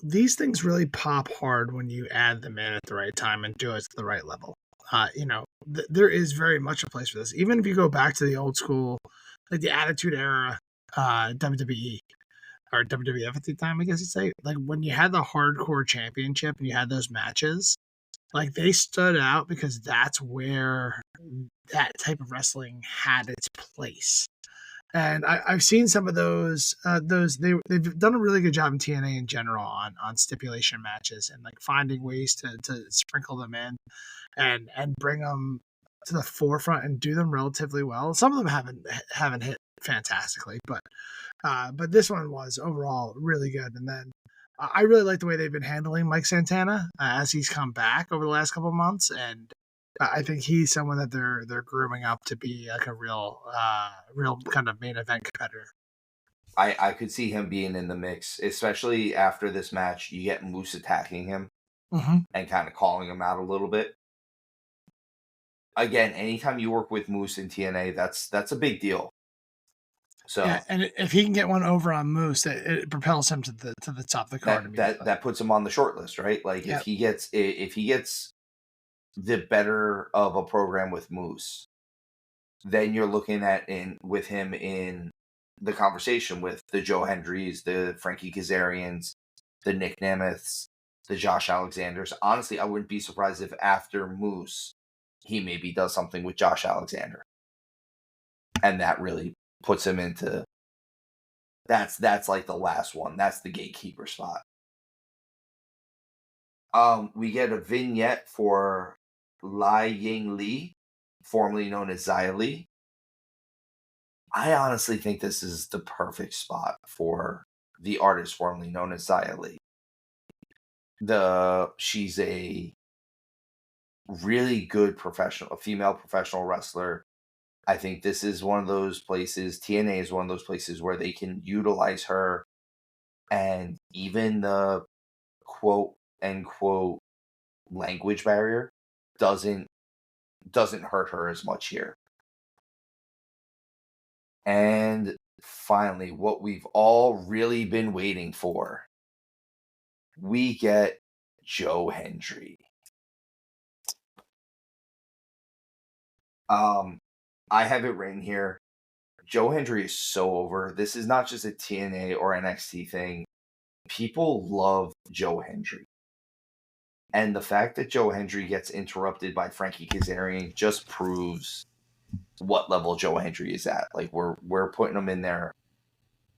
these things really pop hard when you add them in at the right time and do it at the right level. There is very much a place for this. Even if you go back to the old school, like the Attitude Era, WWE or WWF at the time, I guess you'd say, like when you had the Hardcore Championship and you had those matches, like they stood out because that's where that type of wrestling had its place. And I've seen some of those. They've done a really good job in TNA in general on stipulation matches and like finding ways to sprinkle them in and bring them to the forefront and do them relatively well. Some of them haven't hit fantastically, but this one was overall really good. And then I really like the way they've been handling Mike Santana as he's come back over the last couple of months, and I think he's someone that they're grooming up to be like a real kind of main event competitor. I could see him being in the mix, especially after this match. You get Moose attacking him and kind of calling him out a little bit. Again, anytime you work with Moose in TNA, that's a big deal. So yeah, and if he can get one over on Moose, it propels him to the top of the card. That puts him on the short list, right? Like if he gets the better of a program with Moose, then you're looking at with him in the conversation with the Joe Hendrys, the Frankie Kazarians, the Nick Nemeths, the Josh Alexanders. Honestly, I wouldn't be surprised if after Moose, he maybe does something with Josh Alexander. And that really puts him into that's like the last one. That's the gatekeeper spot. We get a vignette for Lai Ying Li, formerly known as Xia Li. I honestly think this is the perfect spot for the artist formerly known as Xia Li. She's a really good female professional wrestler. I think this is one of those places, TNA is one of those places where they can utilize her, and even the quote unquote language barrier doesn't hurt her as much here. And finally, what we've all really been waiting for, we get Joe Hendry. I have it written here. Joe Hendry is so over. This is not just a TNA or NXT thing. People love Joe Hendry. And the fact that Joe Hendry gets interrupted by Frankie Kazarian just proves what level Joe Hendry is at. Like we're putting him in there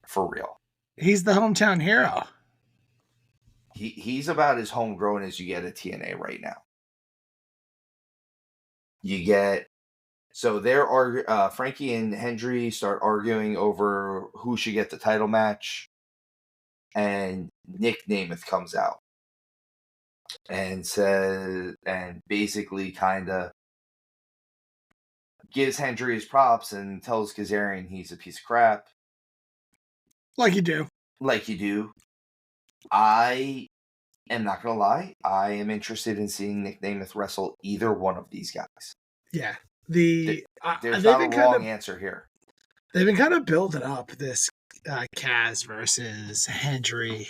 for real. He's the hometown hero. He's about as homegrown as you get at TNA right now. Frankie and Hendry start arguing over who should get the title match, and Nick Nemeth comes out and basically kind of gives Hendry his props and tells Kazarian he's a piece of crap. Like you do. I am not going to lie. I am interested in seeing Nick Nemeth wrestle either one of these guys. Yeah. There's not a wrong answer here. They've been kind of building up this Kaz versus Hendry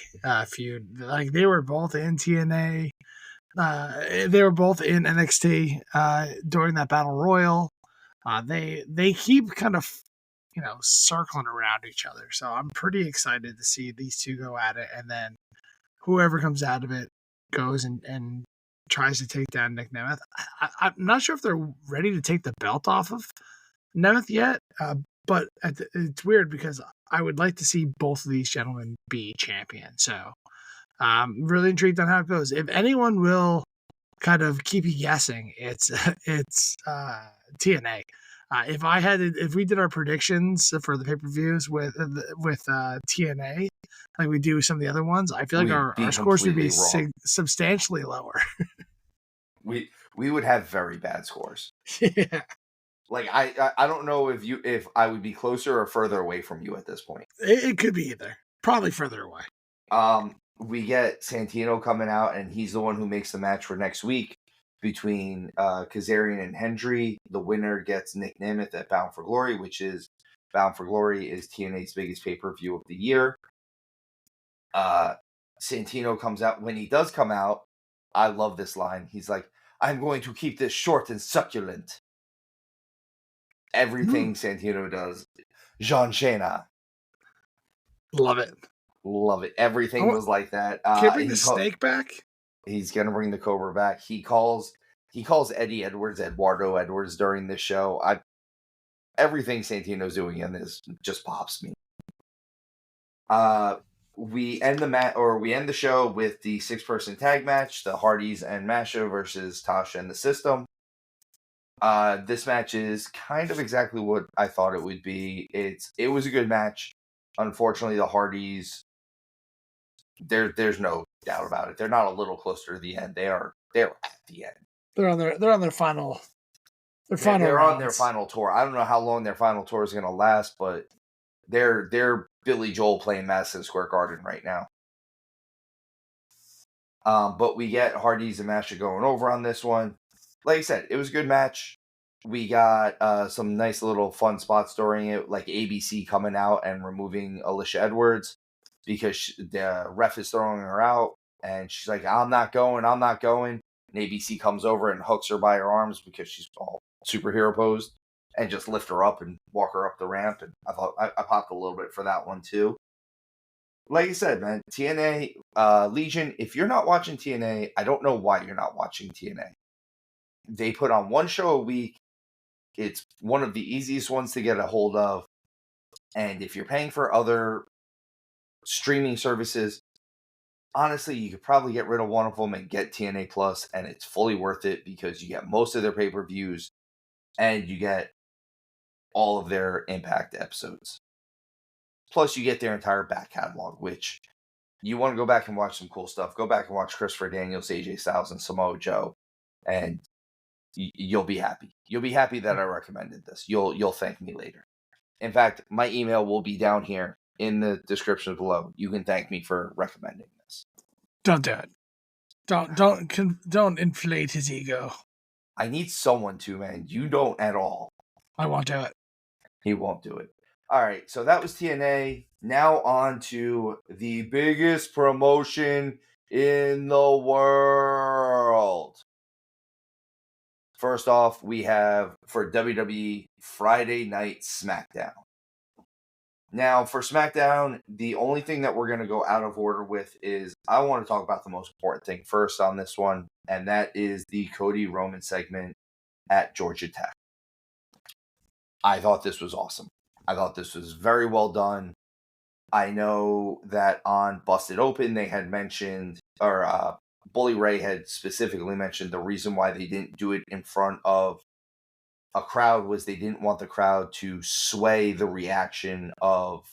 feud. Like they were both in TNA. They were both in NXT during that battle royal. They keep kind of circling around each other. So I'm pretty excited to see these two go at it, and then whoever comes out of it goes and tries to take down Nick Nemeth. I'm not sure if they're ready to take the belt off of Nemeth yet, but it's weird because I would like to see both of these gentlemen be champion. So I'm really intrigued on how it goes. If anyone will kind of keep you guessing, it's TNA. If we did our predictions for the pay-per-views with TNA, like we do some of the other ones, I feel like our scores would be substantially lower. We would have very bad scores. Yeah. Like I don't know if I would be closer or further away from you at this point. It could be either. Probably further away. We get Santino coming out, and he's the one who makes the match for next week between Kazarian and Hendry. The winner gets Nick Nemeth at Bound for Glory, which is Bound for Glory is TNA's biggest pay-per-view of the year. Santino comes out. When he does come out, I love this line. He's like, "I'm going to keep this short and succulent." Everything Santino does, Jean Shana. Love it. Love it. Everything was like that. Can you bring the snake back? He's gonna bring the Cobra back. He calls Eddie Edwards Eduardo Edwards during this show. Everything Santino's doing in this just pops me. We end the show with the 6-person tag match, the Hardys and Masha versus Tasha and the System. This match is kind of exactly what I thought it would be. It was a good match. Unfortunately, the Hardys, there's no doubt about it. They're not a little closer to the end. They're at the end. They're on their final. They're on their final tour. I don't know how long their final tour is going to last, but they're Billy Joel playing Madison Square Garden right now. But we get Hardys and Masha going over on this one. Like I said, it was a good match. We got some nice little fun spots during it, like ABC coming out and removing Alicia Edwards because the ref is throwing her out, and she's like, I'm not going. And ABC comes over and hooks her by her arms because she's all superhero posed and just lift her up and walk her up the ramp. And I thought I popped a little bit for that one too. Like I said, man, TNA, Legion, if you're not watching TNA, I don't know why you're not watching TNA. They put on one show a week. It's one of the easiest ones to get a hold of. And if you're paying for other streaming services, honestly, you could probably get rid of one of them and get TNA Plus, and it's fully worth it because you get most of their pay-per-views and you get all of their Impact episodes. Plus, you get their entire back catalog, which you want to go back and watch some cool stuff. Go back and watch Christopher Daniels, AJ Styles, and Samoa Joe, and you'll be happy. You'll be happy that I recommended this. You'll thank me later. In fact, my email will be down here in the description below. You can thank me for recommending this. Don't do it. Don't inflate his ego. I need someone to, man. You don't at all. I won't do it. He won't do it. All right, so that was TNA. Now on to the biggest promotion in the world. First off, we have for WWE Friday Night SmackDown. Now, for SmackDown, the only thing that we're going to go out of order with is I want to talk about the most important thing first on this one, and that is the Cody Roman segment at Georgia Tech. I thought this was awesome. I thought this was very well done. I know that on Busted Open, they had mentioned, or Bully Ray had specifically mentioned the reason why they didn't do it in front of a crowd was they didn't want the crowd to sway the reaction of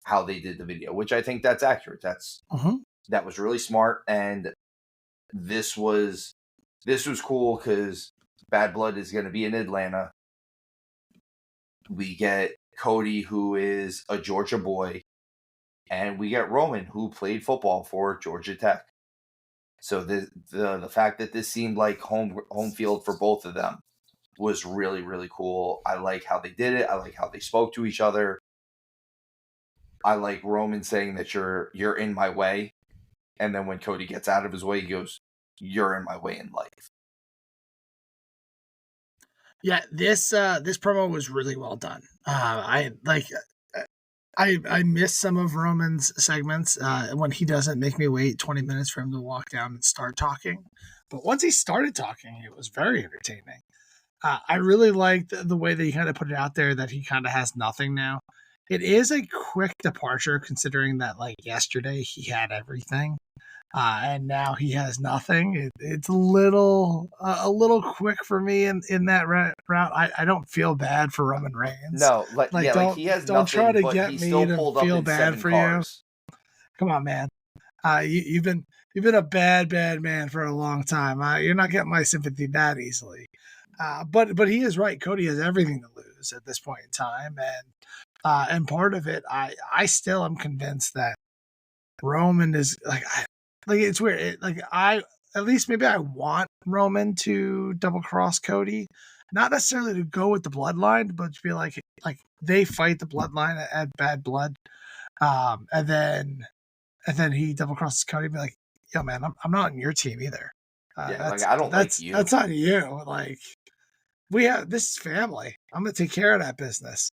how they did the video, which I think that's accurate. That was really smart, and this was cool because Bad Blood is going to be in Atlanta. We get Cody, who is a Georgia boy, and we get Roman, who played football for Georgia Tech. So the fact that this seemed like home field for both of them was really, really cool. I like how they did it. I like how they spoke to each other. I like Roman saying that you're in my way. And then when Cody gets out of his way, he goes, you're in my way in life. Yeah, this promo was really well done. I miss some of Roman's segments when he doesn't make me wait 20 minutes for him to walk down and start talking. But once he started talking, it was very entertaining. I really liked the way that he kind of put it out there that he kind of has nothing now. It is a quick departure considering that like yesterday he had everything. And now he has nothing. It's a little quick for me in that route. I don't feel bad for Roman Reigns. No, he has don't nothing. Try to but get he me still to pulled up feel in bad 7 for cars. you. Come on, man. You've been a bad man for a long time. You're not getting my sympathy that easily. But he is right. Cody has everything to lose at this point in time, and part of it, I still am convinced that Roman is like it's weird. At least maybe I want Roman to double cross Cody, not necessarily to go with the bloodline, but to be like they fight the bloodline at Bad Blood, and then he double crosses Cody, and be like, yo man, I'm not on your team either. Yeah, like I don't like you. That's on you. Like this is family. I'm gonna take care of that business.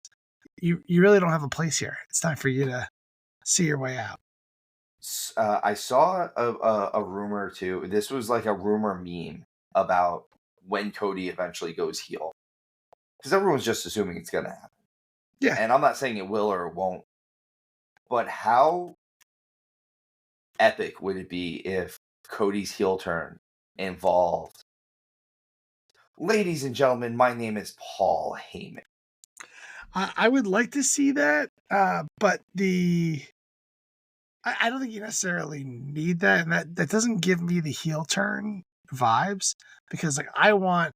You really don't have a place here. It's time for you to see your way out. I saw a rumor too. This was like a rumor meme about when Cody eventually goes heel, because everyone's just assuming it's gonna happen. Yeah, and I'm not saying it will or it won't, but how epic would it be if Cody's heel turn involved? Ladies and gentlemen, my name is Paul Heyman. I would like to see that, but I don't think you necessarily need that, and that doesn't give me the heel turn vibes, because like I want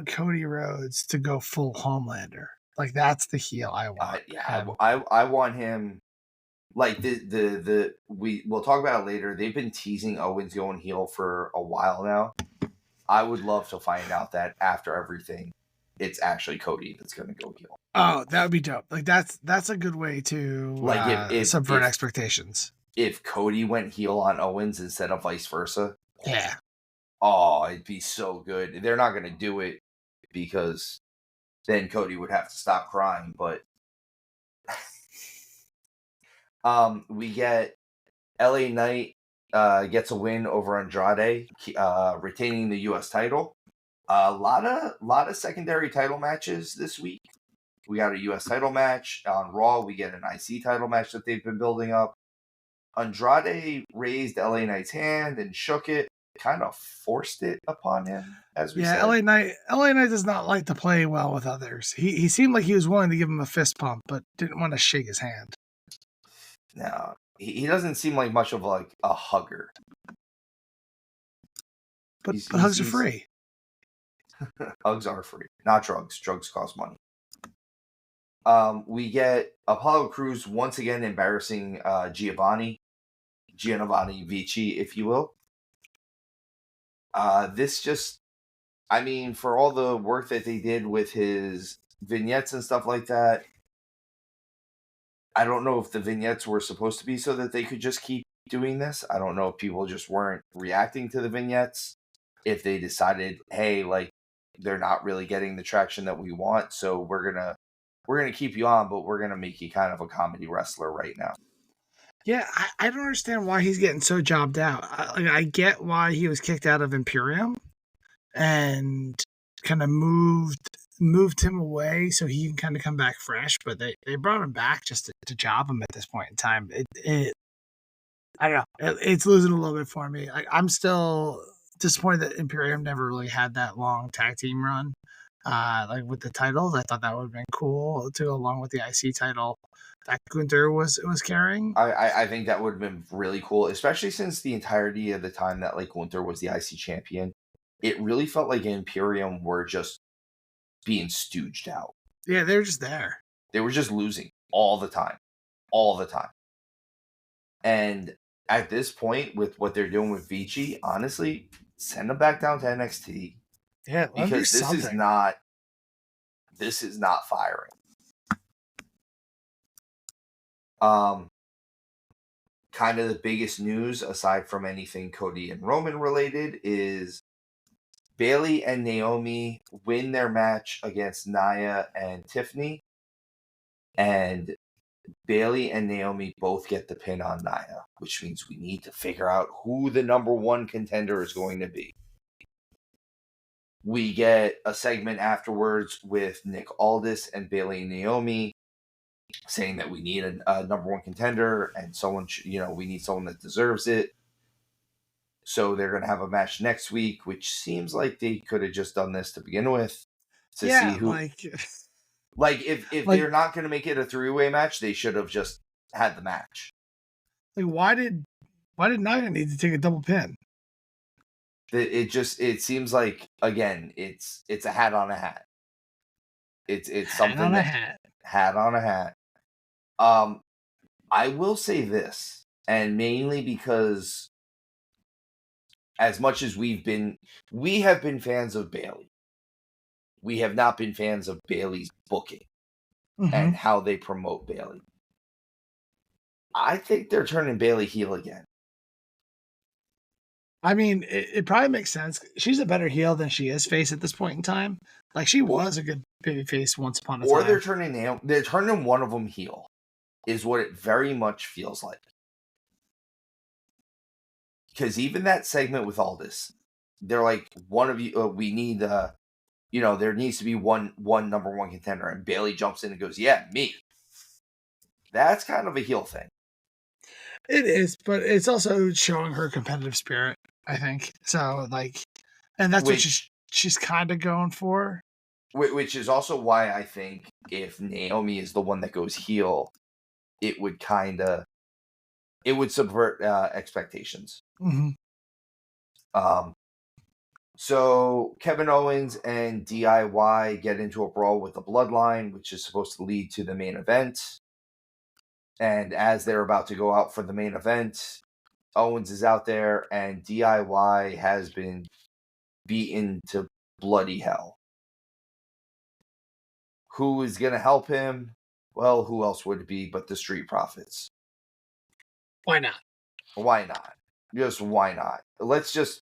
Cody Rhodes to go full Homelander. Like that's the heel I want. I want him like we'll talk about it later. They've been teasing Owens going heel for a while now. I would love to find out that after everything, it's actually Cody that's going to go heel. Oh, that would be dope. Like that's a good way to like if subvert expectations. If Cody went heel on Owens instead of vice versa, yeah. Oh, it'd be so good. They're not going to do it because then Cody would have to stop crying. But we get LA Knight gets a win over Andrade, retaining the U.S. title. A lot of secondary title matches this week. We got a U.S. title match on Raw. We get an IC title match that they've been building up. Andrade raised LA Knight's hand and shook it, kind of forced it upon him, as we said. LA Knight does not like to play well with others. He seemed like he was willing to give him a fist pump, but didn't want to shake his hand. No, he doesn't seem like much of like a hugger. But hugs are free. Hugs are free, not drugs. Drugs cost money. We get Apollo Crews once again embarrassing Giovanni Vici, if you will. This just, I mean, for all the work that they did with his vignettes and stuff like that, I don't know if the vignettes were supposed to be so that they could just keep doing this. I don't know if people just weren't reacting to the vignettes. If they decided, hey, like, they're not really getting the traction that we want, so we're gonna keep you on, but we're gonna make you kind of a comedy wrestler right now. Yeah, I don't understand why he's getting so jobbed out. I get why he was kicked out of Imperium and kind of moved him away so he can kind of come back fresh, but they brought him back just to job him at this point in time. I don't know. It's losing a little bit for me. I'm still disappointed that Imperium never really had that long tag team run. Like with the titles, I thought that would have been cool to go along with the IC title that Gunther was carrying. I think that would have been really cool, especially since the entirety of the time that like Gunther was the IC champion, it really felt like Imperium were just being stooged out. Yeah, they were just there. They were just losing all the time. And at this point, with what they're doing with Vici, honestly, send them back down to NXT. Yeah, because this is not firing. Kind of the biggest news, aside from anything Cody and Roman related, is Bayley and Naomi win their match against Nia and Tiffany, and Bayley and Naomi both get the pin on Nia, which means we need to figure out who the number one contender is going to be. We get a segment afterwards with Nick Aldis and Bayley and Naomi saying that we need a number one contender and someone, we need someone that deserves it. So they're going to have a match next week, which seems like they could have just done this to begin with to see who. If they're not going to make it a three-way match, they should have just had the match. Like, why did Nia need to take a double pin? It seems like, again, it's a hat on a hat. It's something hat on a hat. I will say this. And mainly because as much as we have been fans of Bayley. We have not been fans of Bayley's booking and how they promote Bayley. I think they're turning Bayley heel again. I mean, it probably makes sense. She's a better heel than she is face at this point in time. Like, she was a good baby face once upon a time. Or they're turning one of them heel, is what it very much feels like. Because even that segment with Aldis, they're like, one of you, we need, there needs to be one number one contender. And Bayley jumps in and goes, yeah, me. That's kind of a heel thing. It is, but it's also showing her competitive spirit, I think. So, like, and that's what she's kind of going for. Which is also why I think if Naomi is the one that goes heel, it would subvert expectations. So Kevin Owens and DIY get into a brawl with the Bloodline, which is supposed to lead to the main event. And as they're about to go out for the main event, Owens is out there and DIY has been beaten to bloody hell. Who is going to help him? Well, who else would it be but the Street Profits? Why not? Why not? Just why not? Let's just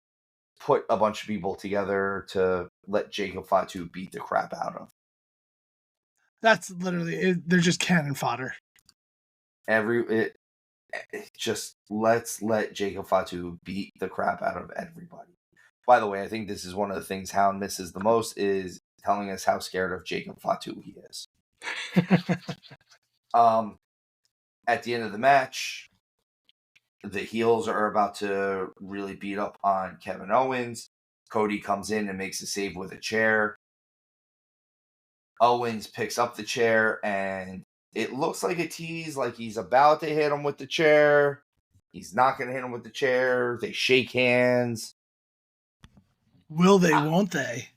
put a bunch of people together to let Jacob Fatu beat the crap out of. That's literally it. They're just cannon fodder. Just let's let Jacob Fatu beat the crap out of everybody. By the way, I think this is one of the things Hound misses the most is telling us how scared of Jacob Fatu he is. At the end of the match, the heels are about to really beat up on Kevin Owens. Cody comes in and makes a save with a chair. Owens picks up the chair and it looks like a tease, like he's about to hit him with the chair. He's not going to hit him with the chair. They shake hands. Will they, won't they?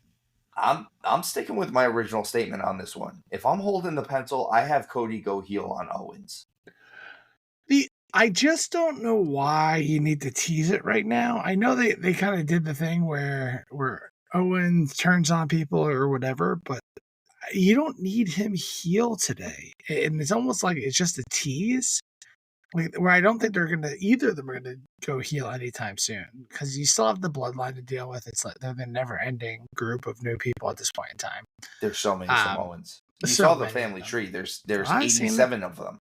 I'm sticking with my original statement on this one. If I'm holding the pencil, I have Cody go heel on Owens. I just don't know why you need to tease it right now. I know they kind of did the thing where Owens turns on people or whatever, but you don't need him heel today. And it's almost like it's just a tease. Where I don't think either of them are gonna go heel anytime soon because you still have the Bloodline to deal with. It's like they're the never-ending group of new people at this point in time. There's so many Samoans. You saw the family tree. There's 87 of them.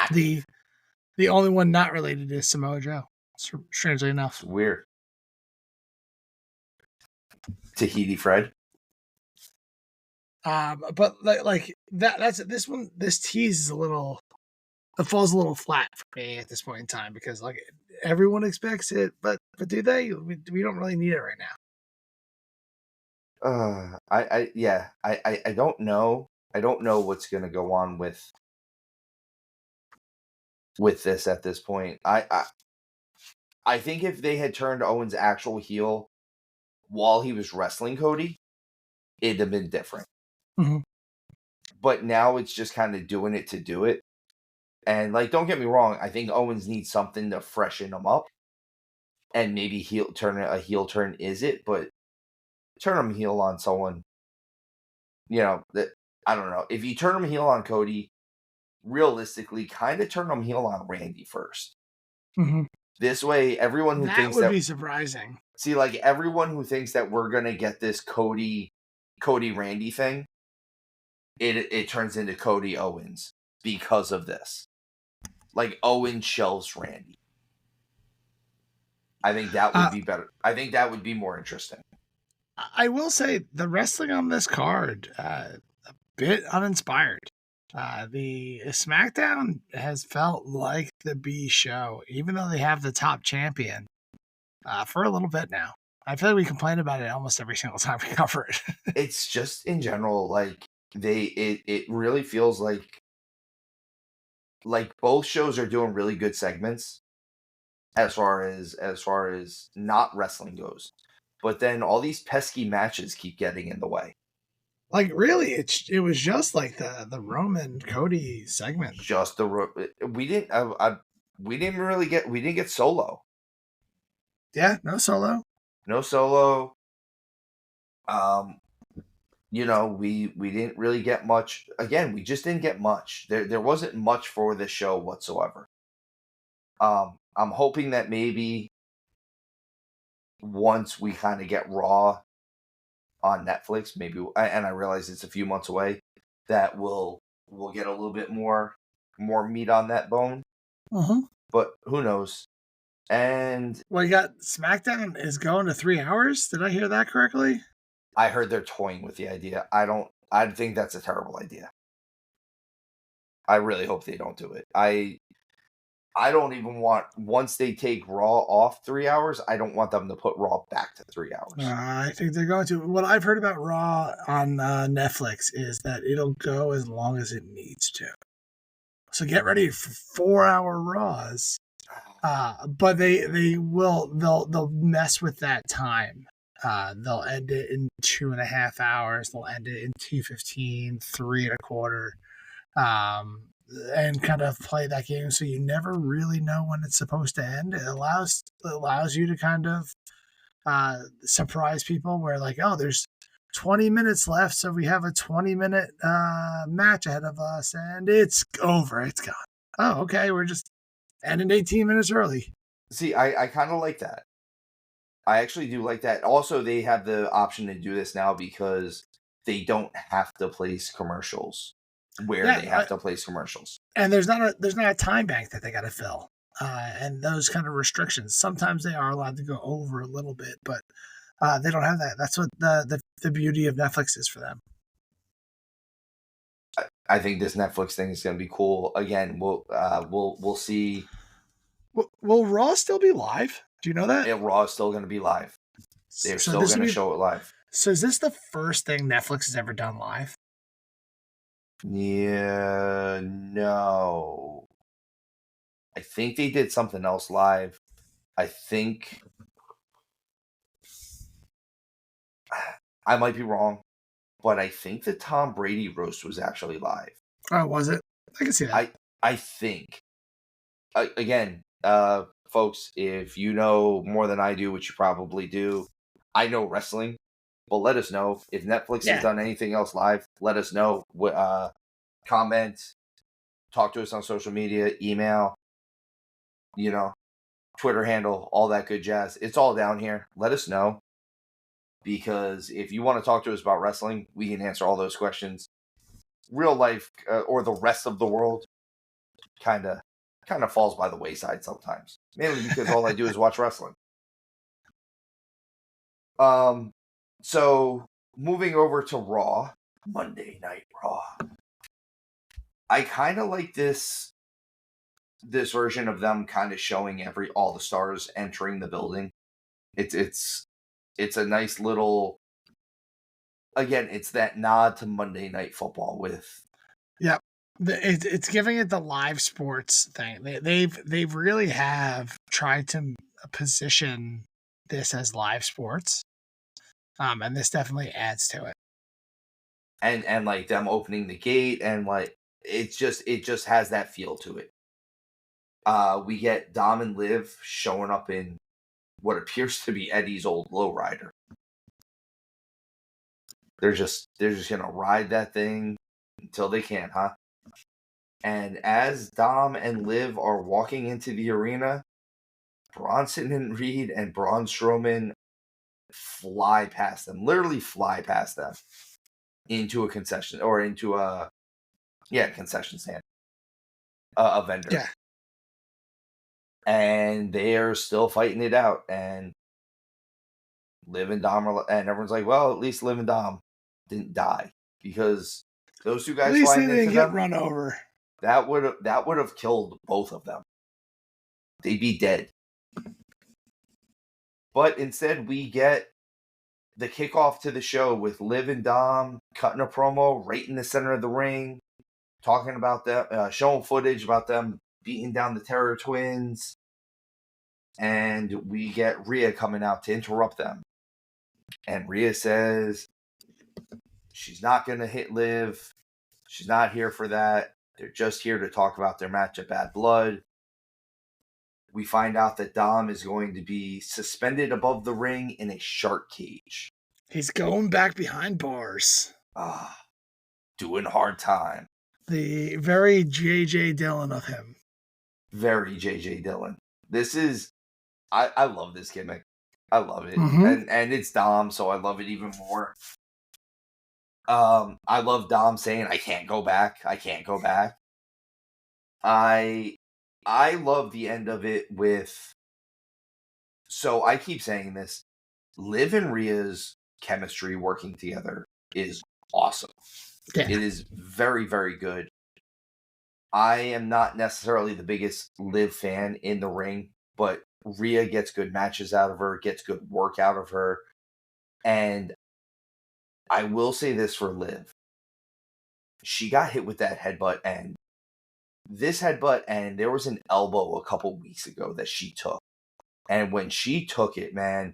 The only one not related is Samoa Joe. Strangely enough, it's weird. Tahiti Fred. But like that's this one. This tease is it falls a little flat for me at this point in time because like everyone expects it, but do they? We don't really need it right now. I don't know. I don't know what's gonna go on with this at this point. I think if they had turned Owens actual heel while he was wrestling Cody, it'd have been different. But now it's just kind of doing it to do it. And like, don't get me wrong, I think Owens needs something to freshen him up. And maybe a heel turn is it, but turn him heel on someone, that I don't know. If you turn him heel on Cody, realistically, kind of turn him heel on Randy first. This way, everyone who thinks that would be surprising. See, like everyone who thinks that we're gonna get this Cody Randy thing, it turns into Cody Owens because of this. Like Owens shelves Randy. I think that would be better. I think that would be more interesting. I will say the wrestling on this card a bit uninspired. The SmackDown has felt like the B show, even though they have the top champion for a little bit now. I feel like we complain about it almost every single time we cover it. It's just in general, like it really feels like both shows are doing really good segments as far as not wrestling goes. But then all these pesky matches keep getting in the way. Like really, it was just like the Roman Cody segment. Just we didn't really get Solo. Yeah, no Solo. No Solo. We didn't really get much. Again, we just didn't get much. There wasn't much for this show whatsoever. I'm hoping that maybe once we kind of get Raw on Netflix, maybe, and I realize it's a few months away, that we'll get a little bit more meat on that bone. Uh-huh. But who knows? And well, you got SmackDown is going to 3 hours. Did I hear that correctly? I heard they're toying with the idea. I think that's a terrible idea. I really hope they don't do it. I don't even want, once they take Raw off 3 hours, I don't want them to put Raw back to 3 hours. I think they're going to. What I've heard about Raw on Netflix is that it'll go as long as it needs to. So get ready for 4-hour Raws. But they'll mess with that time. They'll end it in 2.5 hours. They'll end it in 2:15, 3.25. And kind of play that game so you never really know when it's supposed to end. It allows you to kind of surprise people where like, oh, there's 20 minutes left, so we have a 20-minute match ahead of us, and it's over. It's gone. Oh, okay, we're just ending 18 minutes early. See, I kind of like that. I actually do like that. Also, they have the option to do this now because they don't have to place commercials where they have to place commercials. And there's not a time bank that they got to fill. And those kind of restrictions. Sometimes they are allowed to go over a little bit, but they don't have that. That's what the beauty of Netflix is for them. I think this Netflix thing is going to be cool. Again, we'll see. Will Raw still be live? Do you know that? Yeah, Raw is still going to be live. They're still going to show it live. So is this the first thing Netflix has ever done live? Yeah, no. I think they did something else live. I think I might be wrong, but I think the Tom Brady roast was actually live. Oh, was it? I can see that. I think. Again, folks, if you know more than I do, which you probably do, I know wrestling, but let us know. If Netflix has done anything else live, let us know. Comment, talk to us on social media, email, Twitter handle, all that good jazz. It's all down here. Let us know. Because if you want to talk to us about wrestling, we can answer all those questions. Real life or the rest of the world kind of falls by the wayside sometimes. Mainly because all I do is watch wrestling. So moving over to Raw, Monday Night Raw. I kind of like this version of them kind of showing all the stars entering the building. It's a nice little, again, it's that nod to Monday Night Football with. Yeah. It's giving it the live sports thing. They really have tried to position this as live sports. And this definitely adds to it. And like them opening the gate and like it just has that feel to it. We get Dom and Liv showing up in what appears to be Eddie's old lowrider. They're just gonna ride that thing until they can, huh? And as Dom and Liv are walking into the arena, Bronson and Reed and Braun Strowman fly past them, literally fly past them into a concession or into a concession stand, a vendor. Yeah. And they are still fighting it out. And Liv and Dom and everyone's like, well, at least Liv and Dom didn't die because those two guys. At least they didn't get run over. That would have killed both of them. They'd be dead. But instead, we get the kickoff to the show with Liv and Dom cutting a promo right in the center of the ring, talking about them, showing footage about them beating down the Terror Twins. And we get Rhea coming out to interrupt them. And Rhea says, She's not going to hit Liv. She's not here for that. They're just here to talk about their match at Bad Blood. We find out that Dom is going to be suspended above the ring in a shark cage. He's going back behind bars. Doing hard time. The very J.J. Dillon of him. Very J.J. Dillon. This is... I love this gimmick. I love it. Mm-hmm. And it's Dom, so I love it even more. I love Dom saying, I can't go back. I can't go back. I love the end of it with... So I keep saying this. Liv and Rhea's chemistry working together is awesome. Yeah. It is very, very good. I am not necessarily the biggest Liv fan in the ring, but Rhea gets good matches out of her, gets good work out of her. And I will say this for Liv. She got hit with that headbutt, and this headbutt, and there was an elbow a couple weeks ago that she took. And when she took it, man,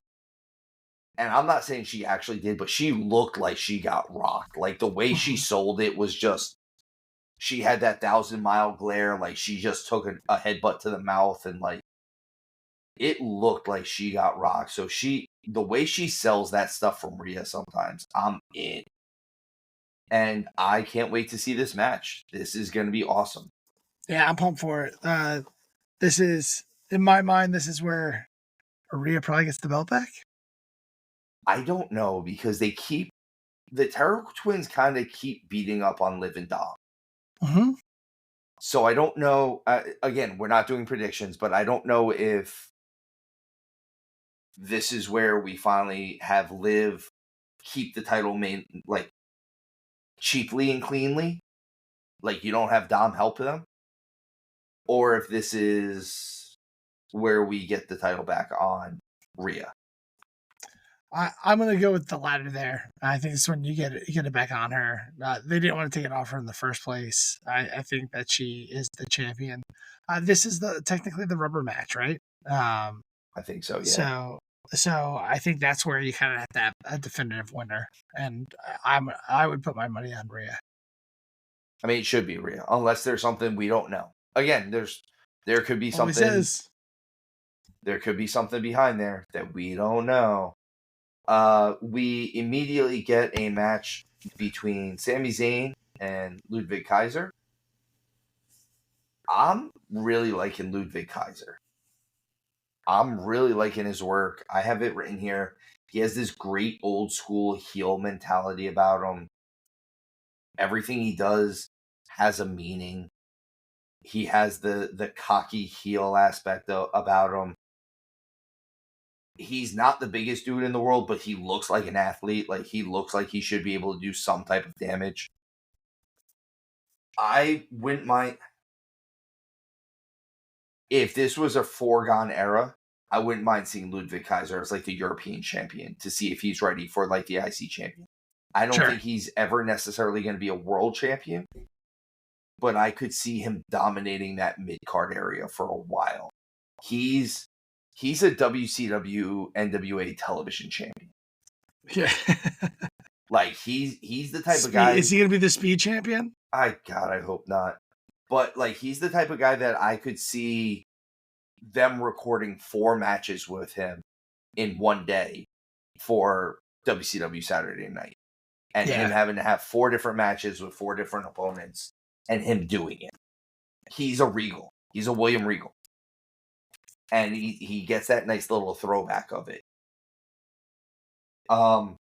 and I'm not saying she actually did, but she looked like she got rocked. Like, the way she sold it was just, she had that 1,000-mile glare, like she just took a headbutt to the mouth, and like, it looked like she got rocked. So the way she sells that stuff from Rhea sometimes, I'm in. And I can't wait to see this match. This is going to be awesome. Yeah, I'm pumped for it. This is, in my mind, this is where Rhea probably gets the belt back. I don't know, because the Terrible Twins kind of keep beating up on Liv and Dom. Mm-hmm. So I don't know. Again, we're not doing predictions, but I don't know if this is where we finally have Liv keep the title cheaply and cleanly. Like, you don't have Dom help them. Or if this is where we get the title back on Rhea. I'm going to go with the latter there. I think it's when you get it back on her. They didn't want to take it off her in the first place. I think that she is the champion. This is technically the rubber match, right? I think so, yeah. So I think that's where you kind of have to have a definitive winner. And I would put my money on Rhea. I mean, it should be Rhea, unless there's something we don't know. Again, there could be something. There could be something behind there that we don't know. We immediately get a match between Sami Zayn and Ludwig Kaiser. I'm really liking Ludwig Kaiser. I'm really liking his work. I have it written here. He has this great old school heel mentality about him. Everything he does has a meaning. He has the cocky heel aspect about him. He's not the biggest dude in the world, but he looks like an athlete. Like, he looks like he should be able to do some type of damage. I wouldn't mind... If this was a foregone era, I wouldn't mind seeing Ludwig Kaiser as, like, the European champion to see if he's ready for, like, the IC champion. I don't think he's ever necessarily going to be a world champion, but I could see him dominating that mid-card area for a while. He's a WCW NWA television champion. Yeah. Like, he's the type of guy... Is he going to be the speed champion? I hope not. But, like, he's the type of guy that I could see them recording 4 matches with him in one day for WCW Saturday Night. And him having to have 4 different matches with 4 different opponents and him doing it. He's a Regal. He's a William Regal. And he gets that nice little throwback of it. From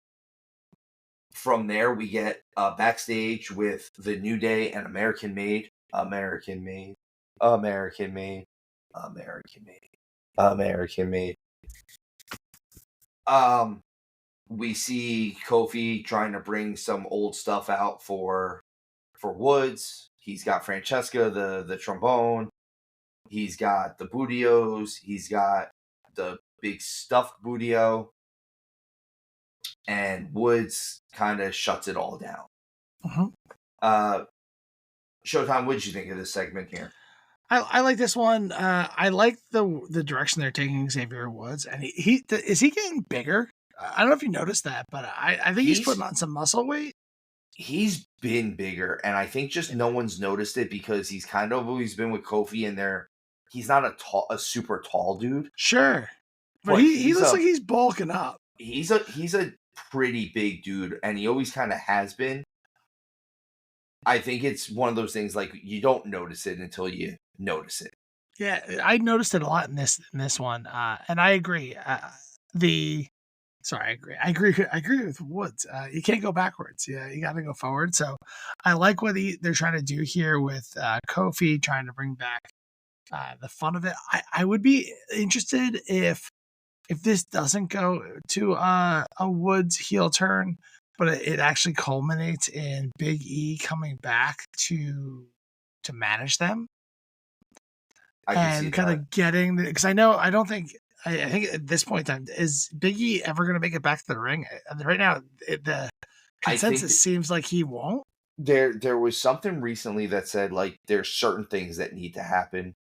there, we get backstage with the New Day and American Made. American Made. American Made. American Made. American Made. We see Kofi trying to bring some old stuff out for Woods. He's got Francesca, the trombone. He's got the Budios. He's got the big stuffed Budio. And Woods kind of shuts it all down. Uh-huh. Showtime, what did you think of this segment here? I like this one. I like the direction they're taking Xavier Woods. And is he getting bigger? I don't know if you noticed that, but I think he's putting on some muscle weight. he's been bigger, and I think just no one's noticed it because he's kind of always been with Kofi, and he's not a super tall dude, Sure. But but he looks like he's bulking up. he's a pretty big dude, and he always kind of has been. I think it's one of those things like you don't notice it until you notice it. Yeah, I noticed it a lot in this one, and I agree. Sorry, I agree. I agree with Woods. You can't go backwards. Yeah, you got to go forward. So, I like what they're trying to do here with Kofi, trying to bring back the fun of it. I would be interested if this doesn't go to a Woods heel turn, but it actually culminates in Big E coming back to manage them I can see and kind that. of getting because I think at this point in time is Big E ever going to make it back to the ring? Right now, the I think consensus seems like he won't. there was something recently that said like there's certain things that need to happen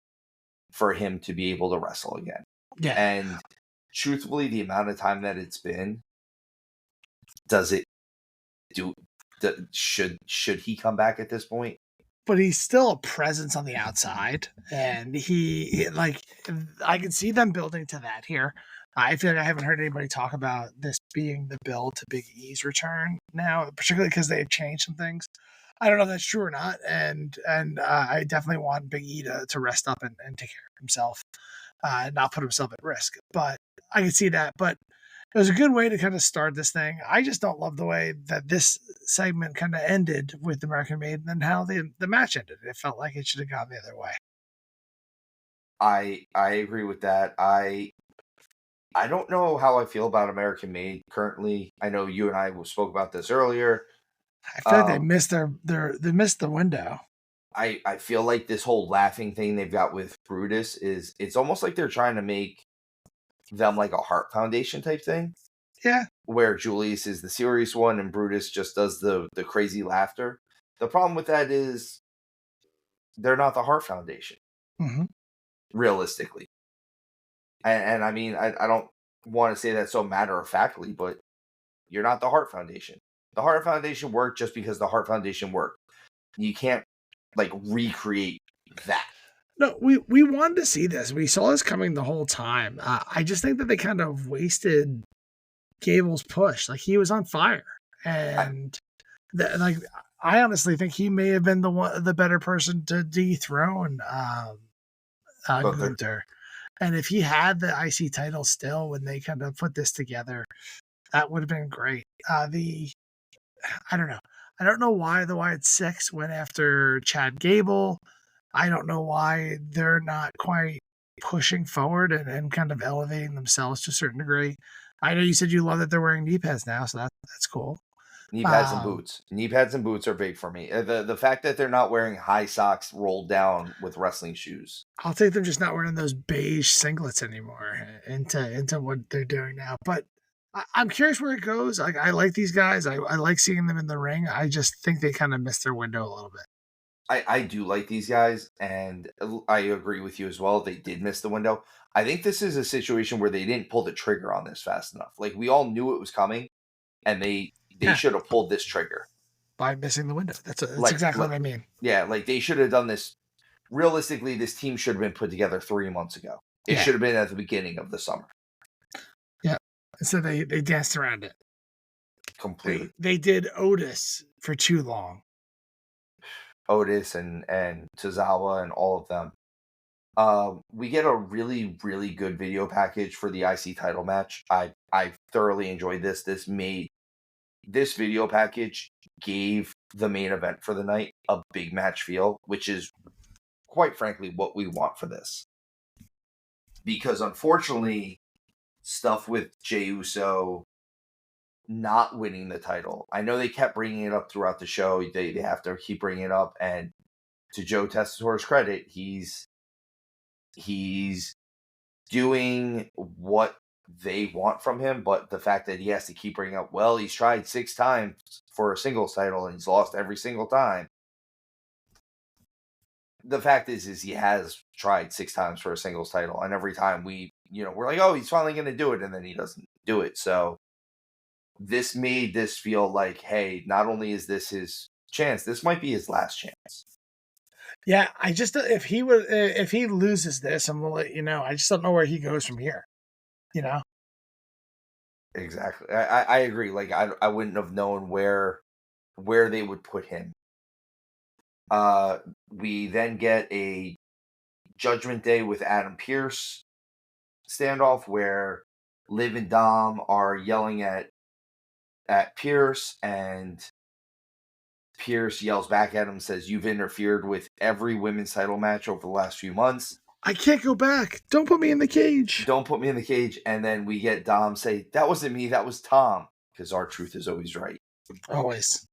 for him to be able to wrestle again. Yeah, And truthfully, the amount of time that it's been, does it do? Should he come back at this point? but he's still a presence on the outside, and like I can see them building to that here. I feel like I haven't heard anybody talk about this being the build to Big E's return now, particularly because they've changed some things. I don't know if that's true or not, and I definitely want Big E to rest up and take care of himself, and not put himself at risk. But I can see that. But it was a good way to kind of start this thing. I just don't love the way that this segment kind of ended with American Made and how the match ended. It felt like it should have gone the other way. I agree with that. I don't know how I feel about American Made currently. I know you and I spoke about this earlier. I feel like they missed they missed the window. I feel like this whole laughing thing they've got with Brutus is it's almost like they're trying to make them like a Heart Foundation type thing. Yeah. Where Julius is the serious one and Brutus just does the crazy laughter. The problem with that is they're not the Heart Foundation, Mm-hmm. realistically. And I mean, I don't want to say that so matter of factly, but you're not the Heart Foundation. The Heart Foundation worked just because the Heart Foundation worked. You can't like recreate that. No, we wanted to see this. We saw this coming the whole time. I just think that they kind of wasted Gable's push. Like he was on fire, and like I honestly think he may have been the better person to dethrone Gunther. And if he had the IC title still when they kind of put this together, that would have been great. I don't know. I don't know why the Wyatt Six went after Chad Gable. I don't know why they're not quite pushing forward and kind of elevating themselves to a certain degree. I know you said you love that they're wearing knee pads now, so that's cool. Knee pads and boots. Knee pads and boots are big for me. The fact that they're not wearing high socks rolled down with wrestling shoes. I'll take them just not wearing those beige singlets anymore into what they're doing now. But I'm curious where it goes. Like I like these guys. I like seeing them in the ring. I just think they kind of missed their window a little bit. I do like these guys, and I agree with you as well. They did miss the window. I think this is a situation where they didn't pull the trigger on this fast enough. Like we all knew it was coming, and they should have pulled this trigger by missing the window. That's like, exactly what I mean. Yeah, like they should have done this. Realistically, this team should have been put together 3 months ago. It should have been at the beginning of the summer. Yeah, so they danced around it Completely. They did Otis for too long. Otis and Tozawa and all of them. We get a really, really good video package for the IC title match. I thoroughly enjoyed this. This video package gave the main event for the night a big match feel, which is quite frankly what we want for this. Because unfortunately, stuff with Jey Uso not winning the title. I know they kept bringing it up throughout the show. They have to keep bringing it up. And to Joe Testator's credit, he's doing what they want from him. But the fact that he has to keep bringing up, well, he's tried 6 times for a singles title and he's lost every single time. The fact is he has tried 6 times for a singles title. And every time we're like, oh, he's finally going to do it. And then he doesn't do it. So this made this feel like, hey, not only is this his chance, this might be his last chance. Yeah, I just if he loses this, I'm gonna let you know. I just don't know where he goes from here. You know? Exactly. I agree. Like I wouldn't have known where they would put him. We then get a Judgment Day with Adam Pearce standoff where Liv and Dom are yelling at Pierce, and Pierce yells back at him, says, "You've interfered with every women's title match over the last few months. I can't go back. Don't put me in the cage. Don't put me in the cage." And then we get Dom say, "That wasn't me, that was Tom," because our truth is always right. Always.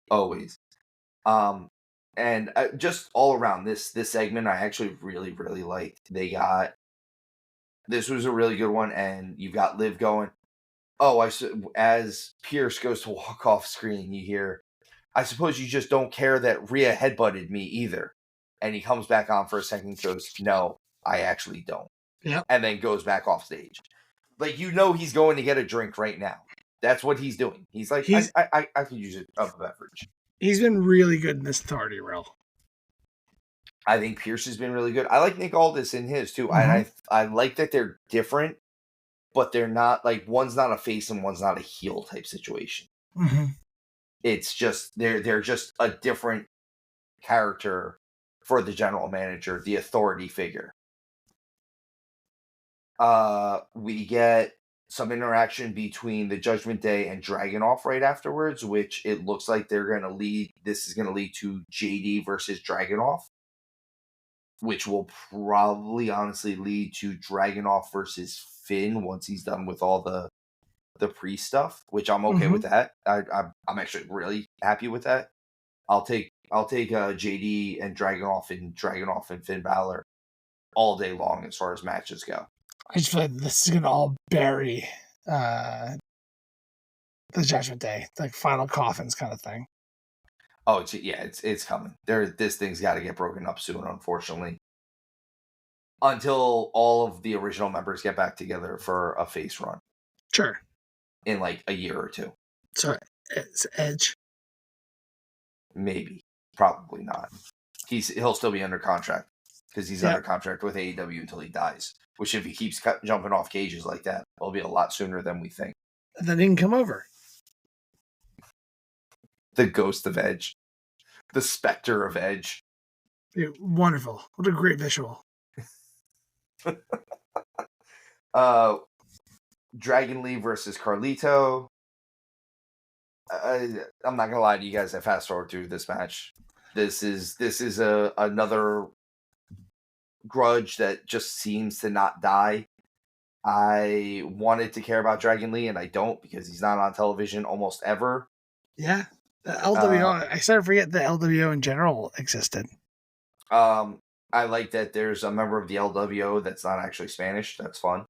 Always. And just all around this segment, I actually really, really liked. This was a really good one, and you've got Liv going, "Oh, as Pierce goes to walk off screen, you hear, I suppose you just don't care that Rhea headbutted me either." And he comes back on for a second and goes, "No, I actually don't." Yep. And then goes back off stage. Like, he's going to get a drink right now. That's what he's doing. He's like, I could use a beverage. He's been really good in this authority role. I think Pierce has been really good. I like Nick Aldis in his too. Mm-hmm. I like that they're different, but they're not like, one's not a face and one's not a heel type situation. Mm-hmm. It's just they're just a different character for the general manager, the authority figure. We get some interaction between the Judgment Day and Dragunov right afterwards, which it looks like this is going to lead to JD versus Dragunov, which will probably honestly lead to Dragunov versus Finn once he's done with all the pre stuff, which I'm okay with that. I'm actually really happy with that. I'll take JD and Dragunov and Finn Balor all day long as far as matches go. I just feel like this is gonna all bury the Judgment Day, like final coffins kind of thing. Oh, it's coming. This thing's got to get broken up soon, unfortunately. Until all of the original members get back together for a face run. Sure. In like a year or two. So it's Edge. Maybe. Probably not. He'll still be under contract because he's under contract with AEW until he dies. Which, if he keeps jumping off cages like that, will be a lot sooner than we think. And then he can come over. The ghost of Edge. The specter of Edge. Yeah, wonderful. What a great visual. Dragon Lee versus Carlito. I'm not gonna lie to you guys. I fast forward through this match. This is another grudge that just seems to not die. I wanted to care about Dragon Lee, and I don't, because he's not on television almost ever. Yeah, the LWO. I started to forget the LWO in general existed. I like that there's a member of the LWO that's not actually Spanish. That's fun.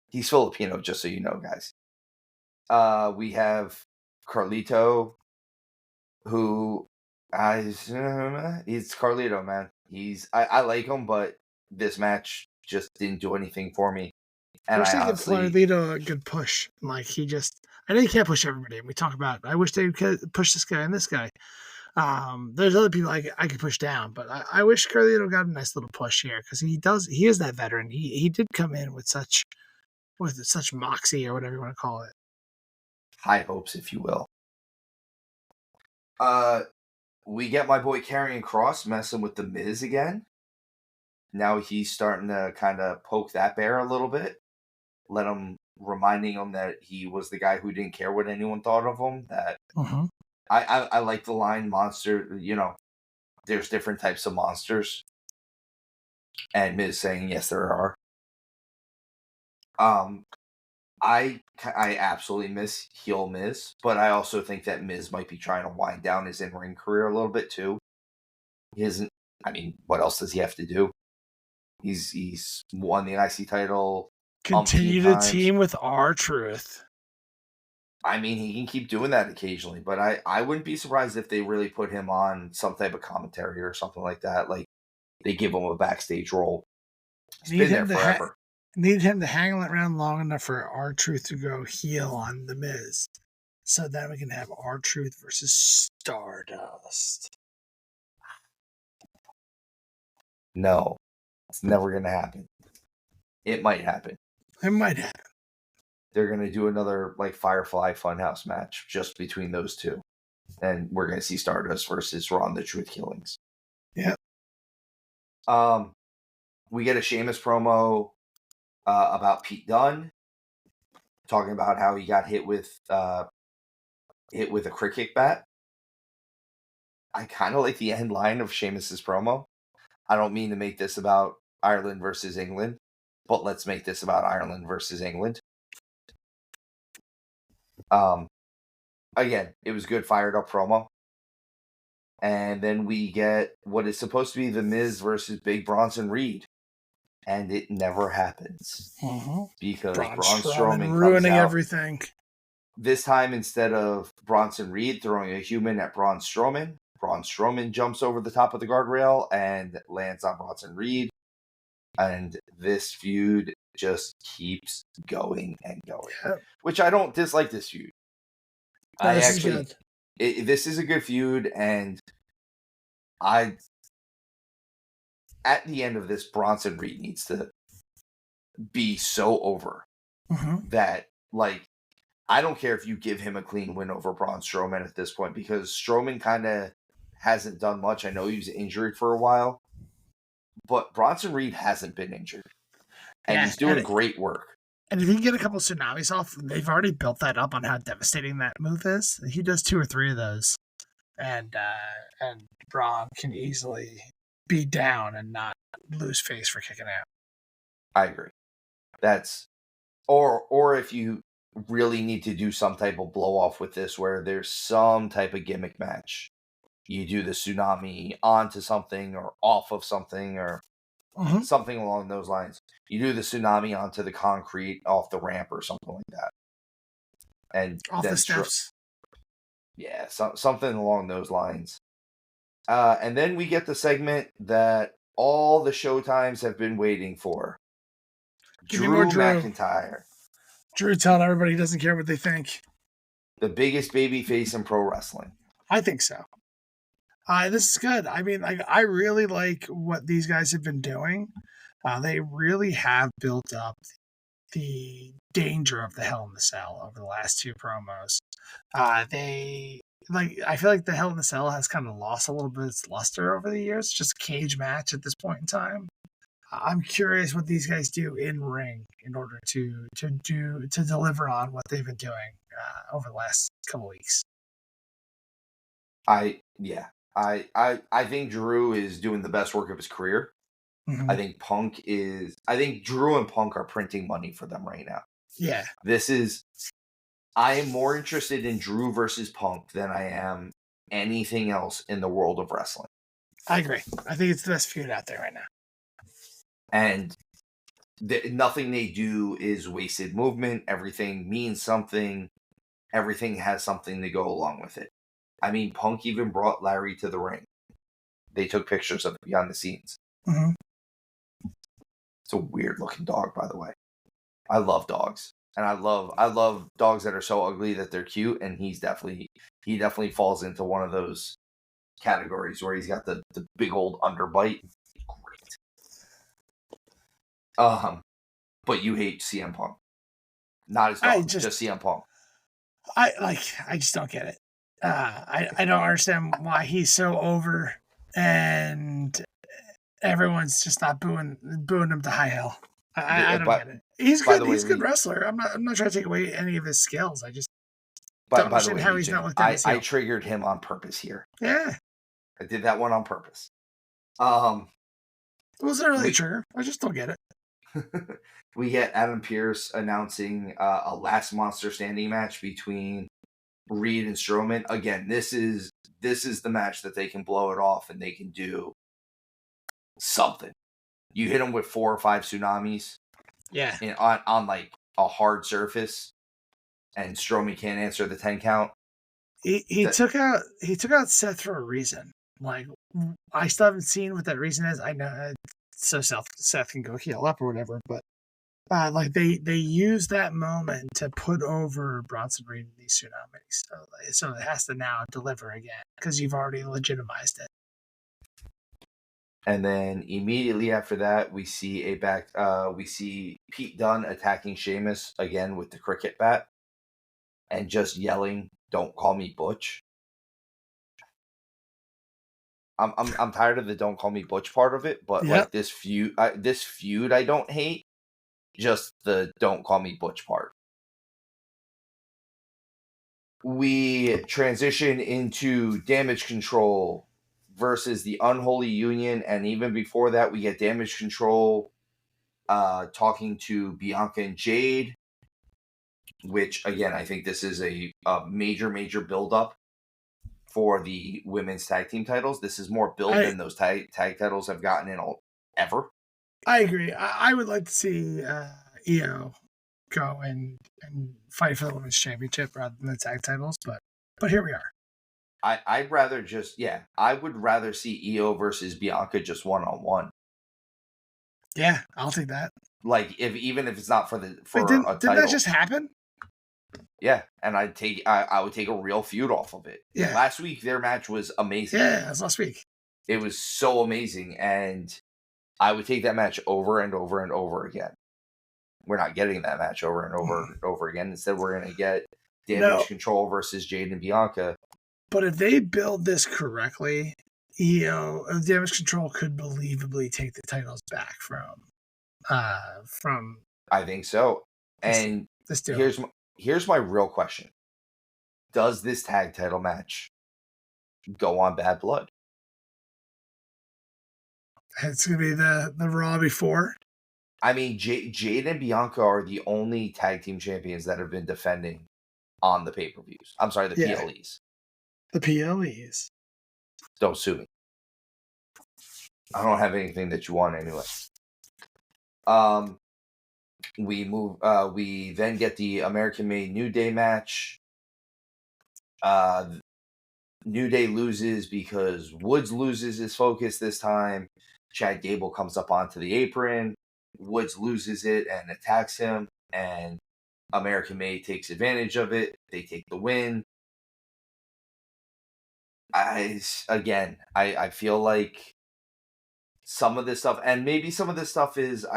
He's Filipino, just so you know, guys. We have Carlito, who he's Carlito, man. I like him, but this match just didn't do anything for me. And I wish they give Carlito a good push. Like, I know you can't push everybody. We talk about it. I wish they could push this guy and this guy. There's other people I could push down, but I wish Carlito got a nice little push here, because he is that veteran. He did come in with such moxie, or whatever you want to call it. High hopes, if you will. We get my boy Karrion Kross messing with the Miz again. Now he's starting to kind of poke that bear a little bit. Reminding him that he was the guy who didn't care what anyone thought of him. That I like the line monster. There's different types of monsters, and Miz saying yes, there are. I absolutely miss heel Miz, but I also think that Miz might be trying to wind down his in-ring career a little bit too. He isn't. I mean, what else does he have to do? He's won the IC title. Continue to team with R-Truth. I mean, he can keep doing that occasionally, but I wouldn't be surprised if they really put him on some type of commentary or something like that. Like, they give him a backstage role. He's been there forever. Need him to hang around long enough for R-Truth to go heel on The Miz. So then we can have R-Truth versus Stardust. No, it's never going to happen. It might happen. It might happen. They're going to do another like Firefly Funhouse match just between those two. And we're going to see Stardust versus Ron the Truth Killings. Yeah. We get a Sheamus promo about Pete Dunne, talking about how he got hit with a cricket bat. I kind of like the end line of Sheamus's promo. I don't mean to make this about Ireland versus England, but let's make this about Ireland versus England. Again, it was good, fired up promo. And then we get what is supposed to be The Miz versus Big Bronson Reed. And it never happens. Because Braun Strowman ruining comes out. Everything. This time, instead of Bronson Reed throwing a human at Braun Strowman jumps over the top of the guardrail and lands on Bronson Reed. And this feud just keeps going and going. Yep. Which I don't dislike this feud. No, this is good. This is a good feud, and at the end of this, Bronson Reed needs to be so over that, like, I don't care if you give him a clean win over Braun Strowman at this point, because Strowman kind of hasn't done much. I know he was injured for a while, but Bronson Reed hasn't been injured, and he's doing great work. And if he can get a couple tsunamis off, they've already built that up on how devastating that move is. He does 2 or 3 of those, and Braun can easily be down and not lose face for kicking out. I agree. That's or if you really need to do some type of blow off with this, where there's some type of gimmick match, you do the tsunami onto something or off of something or something along those lines. You do the tsunami onto the concrete off the ramp or something like that. And off the steps. Something along those lines. And then we get the segment that all the Showtimes have been waiting for. Drew McIntyre. Drew telling everybody he doesn't care what they think. The biggest babyface in pro wrestling. I think so. This is good. I mean, I really like what these guys have been doing. They really have built up the danger of the Hell in the Cell over the last 2 promos. I feel like the Hell in the Cell has kind of lost a little bit of its luster over the years. It's just a cage match at this point in time. I'm curious what these guys do in ring in order to deliver on what they've been doing over the last couple weeks. I think Drew is doing the best work of his career. I think Drew and Punk are printing money for them right now. Yeah. I am more interested in Drew versus Punk than I am anything else in the world of wrestling. I agree. I think it's the best feud out there right now. And nothing they do is wasted movement. Everything means something. Everything has something to go along with it. I mean, Punk even brought Larry to the ring. They took pictures of it behind the scenes. It's a weird looking dog, by the way. I love dogs. And I love dogs that are so ugly that they're cute, and he definitely falls into one of those categories where he's got the big old underbite. Great. But you hate CM Punk. Not his dog, just CM Punk. I just don't get it. I don't understand why he's so over and everyone's just not booing him to high hell. I don't get it. He's good. He's a good wrestler. I'm not trying to take away any of his skills. I just don't understand how he's not looked at. I triggered him on purpose here. Yeah, I did that one on purpose. It wasn't really a trigger. I just don't get it. We get Adam Pearce announcing a last monster standing match between Reed and Strowman. Again, this is the match that they can blow it off and they can do something. You hit them with 4 or 5 tsunamis. Yeah. On like a hard surface, and Strowman can't answer the 10 count. He took out Seth for a reason. Like, I still haven't seen what that reason is. I know so Seth can go heal up or whatever, but Like they use that moment to put over Bronson Reed and these tsunamis. So it has to now deliver again because you've already legitimized it. And then immediately after that, we see we see Pete Dunne attacking Sheamus again with the cricket bat and just yelling, "Don't call me Butch." I'm tired of the "Don't call me Butch" part of it, but like this feud, I don't hate. Just the "Don't call me Butch" part. We transition into Damage Control versus the Unholy Union, and even before that, we get Damage Control talking to Bianca and Jade, which again, I think this is a major build-up for the women's tag team titles. This is more build than those tag titles have gotten in ever. I agree. I would like to see EO go and fight for the women's championship rather than the tag titles, but here we are. I'd rather I would rather see EO versus Bianca just one-on-one. Yeah, I'll take that. Like even if it's not for a title. Didn't that just happen? Yeah, and I would take a real feud off of it. Yeah. Last week their match was amazing. Yeah, it was last week. It was so amazing, and I would take that match over and over and over again. We're not getting that match over and over again. Instead, we're going to get Damage Control versus Jade and Bianca. But if they build this correctly, Damage Control could believably take the titles back from. I think so. And here's my real question: does this tag title match go on Bad Blood? It's gonna be the Raw before. I mean, Jade and Bianca are the only tag team champions that have been defending on the pay-per-views. I'm sorry, the PLEs. The PLEs. Don't sue me. I don't have anything that you want anyway. We move. We then get the American-made New Day match. New Day loses because Woods loses his focus this time. Chad Gable comes up onto the apron. Woods loses it and attacks him, and American-made takes advantage of it. They take the win. I feel like some of this stuff, and maybe some of this stuff is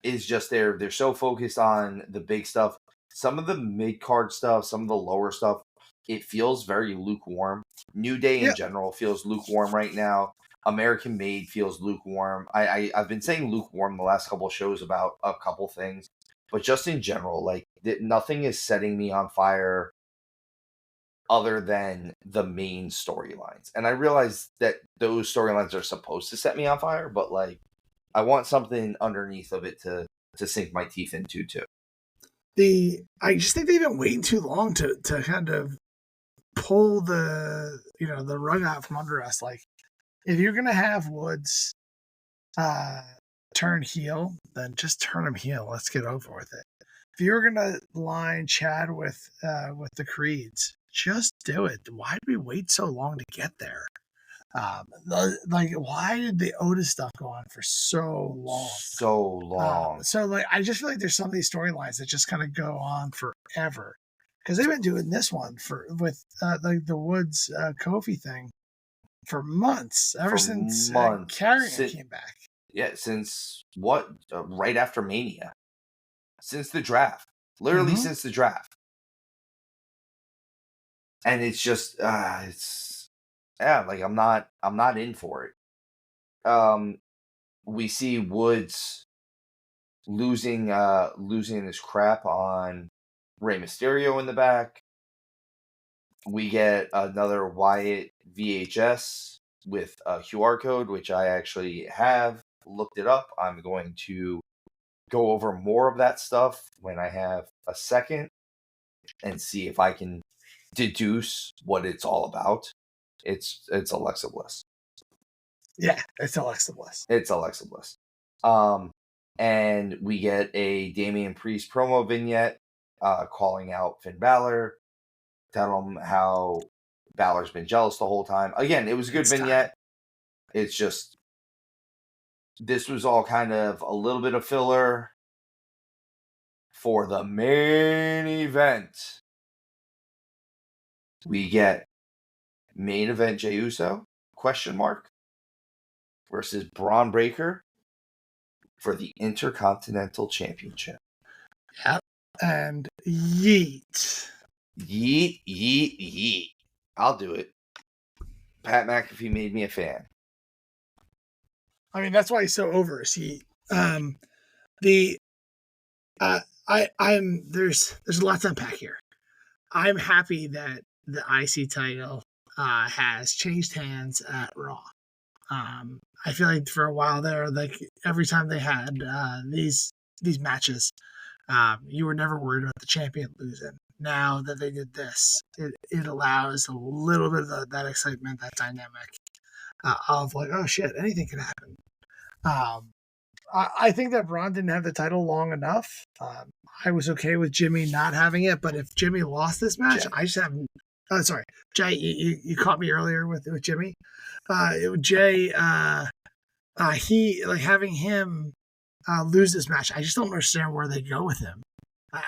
just they're so focused on the big stuff. Some of the mid-card stuff, some of the lower stuff, it feels very lukewarm. New Day in general feels lukewarm right now. American-made feels lukewarm. I've been saying lukewarm the last couple of shows about a couple things, but just in general, like nothing is setting me on fire other than the main storylines. And I realize that those storylines are supposed to set me on fire, but like I want something underneath of it to sink my teeth into too. I just think they've been waiting too long to kind of pull the rug out from under us. Like, if you're gonna have Woods turn heel, then just turn him heel. Let's get over with it. If you're gonna line Chad with the Creeds, just do it. Why did we wait so long to get there? Why did the Otis stuff go on for so long? So I just feel like there's some of these storylines that just kind of go on forever because they've been doing this one with the Woods Kofi thing for months, ever since Carrion came back. Yeah, since what? Right after Mania, since the draft, literally since the draft, and it's just like I'm not in for it. We see Woods losing his crap on Rey Mysterio in the back. We get another Wyatt VHS with a QR code, which I actually have looked it up. I'm going to go over more of that stuff when I have a second and see if I can deduce what it's all about. It's Alexa Bliss. Yeah, it's Alexa Bliss. It's Alexa Bliss. And we get a Damian Priest promo vignette calling out Finn Balor, telling him how Balor's been jealous the whole time. Again, it was a good vignette. It's just this was all kind of a little bit of filler. for the main event, we get main event Jey Uso, ? Versus Braun Breaker for the Intercontinental Championship. Yep. And yeet. Yeet, yeet, yeet. I'll do it. Pat McAfee made me a fan. I mean, that's why he's so over. Is he? I'm there's a lot to unpack here. I'm happy that the IC title has changed hands at Raw. I feel like for a while there, like every time they had these matches, you were never worried about the champion losing. Now that they did this, it allows a little bit of that excitement, that dynamic of like, oh shit, anything can happen. I think that Braun didn't have the title long enough. I was okay with Jimmy not having it, but if Jimmy lost this match, Jay. I just haven't. Sorry, Jay, you caught me earlier with Jimmy. Jay, he like having him lose this match. I just don't understand where they go with him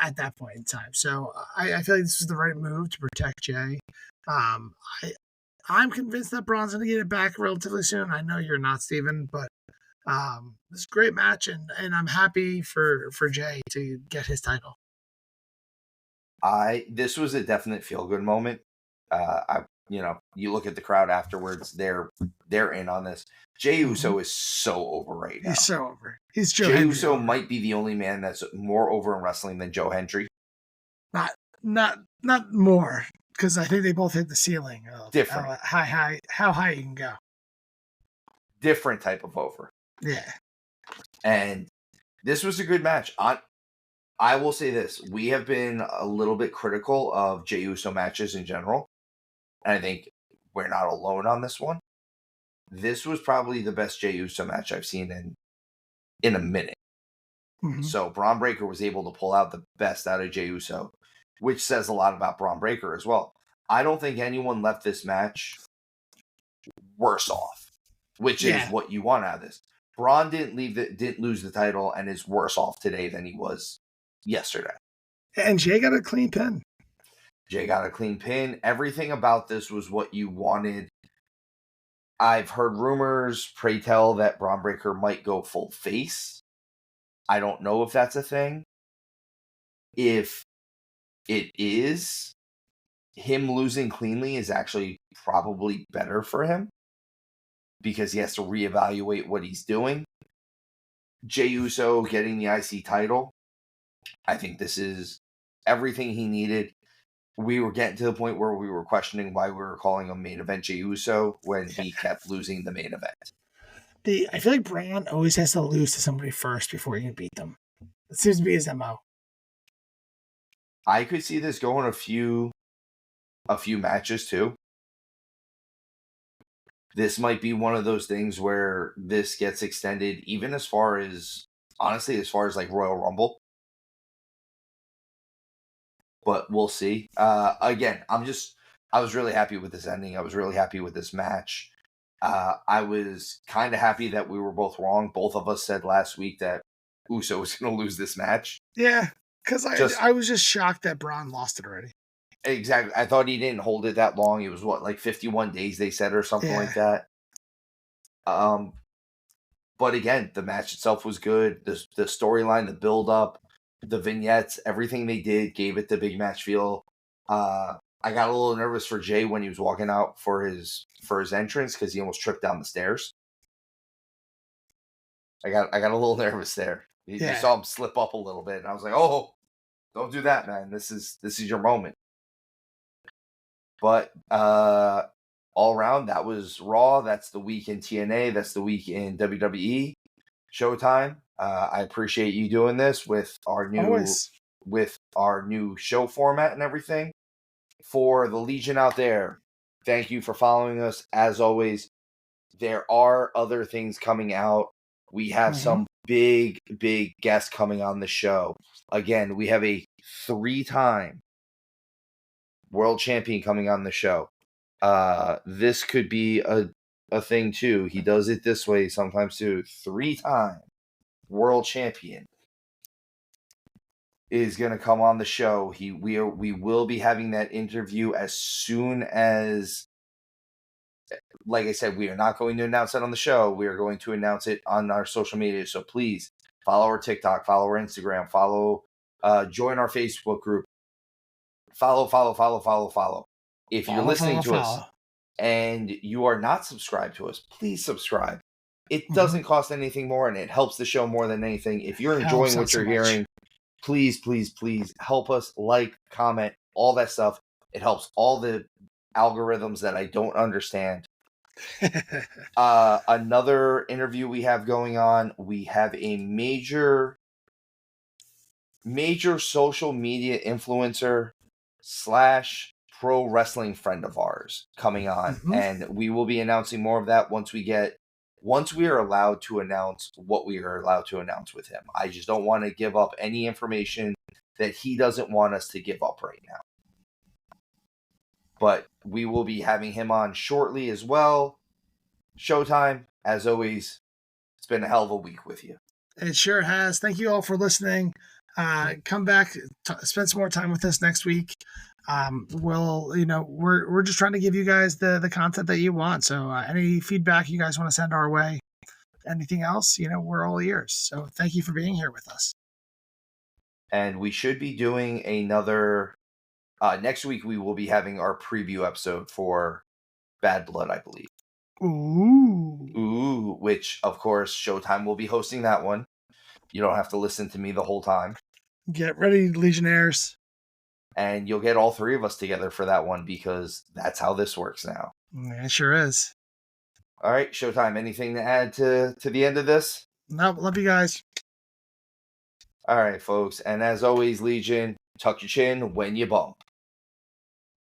at that point in time. So I feel like this was the right move to protect Jay. I'm convinced that Braun's going to get it back relatively soon. I know you're not, Steven, but this is a great match, and I'm happy for Jay to get his title. This was a definite feel-good moment. You look at the crowd afterwards; they're in on this. Jey Uso is so over right now. He's so over. He's Joe Jey Hendry Uso over. might be the only man that's more over in wrestling than Joe Hendry. Not more, because I think they both hit the ceiling of Different. How high you can go. Different type of over. Yeah. And this was a good match. I will say this. We have been a little bit critical of Jey Uso matches in general. And I think we're not alone on this one. This was probably the best Jey Uso match I've seen in a minute. Mm-hmm. So Braun Breaker was able to pull out the best out of Jey Uso, which says a lot about Braun Breaker as well. I don't think anyone left this match worse off, which is what you want out of this. Braun didn't lose the title and is worse off today than he was yesterday. And Jay got a clean pin. Everything about this was what you wanted. I've heard rumors, pray tell, that Braun Breaker might go full face. I don't know if that's a thing. If it is, him losing cleanly is actually probably better for him because he has to reevaluate what he's doing. Jey Uso getting the IC title, I think this is everything he needed. We were getting to the point where we were questioning why we were calling him main event Jey Uso when he kept losing the main event. I feel like Braun always has to lose to somebody first before he can beat them. It seems to be his MO. I could see this going a few matches too. This might be one of those things where this gets extended even as far as like Royal Rumble. But we'll see. Again, I was really happy with this ending. I was really happy with this match. I was kind of happy that we were both wrong. Both of us said last week that Uso was going to lose this match. Yeah, because I was just shocked that Braun lost it already. Exactly. I thought he didn't hold it that long. It was like 51 days they said or something like that. But again, the match itself was good. The storyline, the build up, the vignettes, everything they did gave it the big match feel. I got a little nervous for Jay when he was walking out for his entrance because he almost tripped down the stairs. I got a little nervous there. You saw him slip up a little bit, and I was like, "Oh, don't do that, man. This is your moment." But all around, that was Raw. That's the week in TNA. That's the week in WWE. Showtime. I appreciate you doing this with our new show format and everything. For the Legion out there, thank you for following us. As always, there are other things coming out. We have some big guests coming on the show. Again, we have a 3-time world champion coming on the show. This could be a thing too. He does it this way sometimes too. 3-time world champion is going to come on the show. We will be having that interview as soon as, like I said, we are not going to announce it on the show. We are going to announce it on our social media. So please follow our TikTok, follow our Instagram, join our Facebook group. Follow. If you're listening to us and you are not subscribed to us, please subscribe. It doesn't cost anything more, and it helps the show more than anything. If you're enjoying what you're hearing, please help us, like, comment, all that stuff. It helps all the algorithms that I don't understand. Another interview we have going on, we have a major social media influencer / pro wrestling friend of ours coming on, and we will be announcing more of that once we are allowed to announce what we are allowed to announce with him. I just don't want to give up any information that he doesn't want us to give up right now. But we will be having him on shortly as well. Showtime, as always, it's been a hell of a week with you. It sure has. Thank you all for listening. Come back, spend some more time with us next week. We're just trying to give you guys the content that you want. So any feedback you guys want to send our way, anything else, we're all ears. So thank you for being here with us. And we should be doing another next week. We will be having our preview episode for Bad Blood, I believe. Ooh, which of course Showtime will be hosting that one. You don't have to listen to me the whole time. Get ready, Legionnaires. And you'll get all three of us together for that one, because that's how this works now. Yeah, it sure is. All right, Showtime, anything to add to the end of this? No, love you guys. All right, folks. And as always, Legion, tuck your chin when you bump.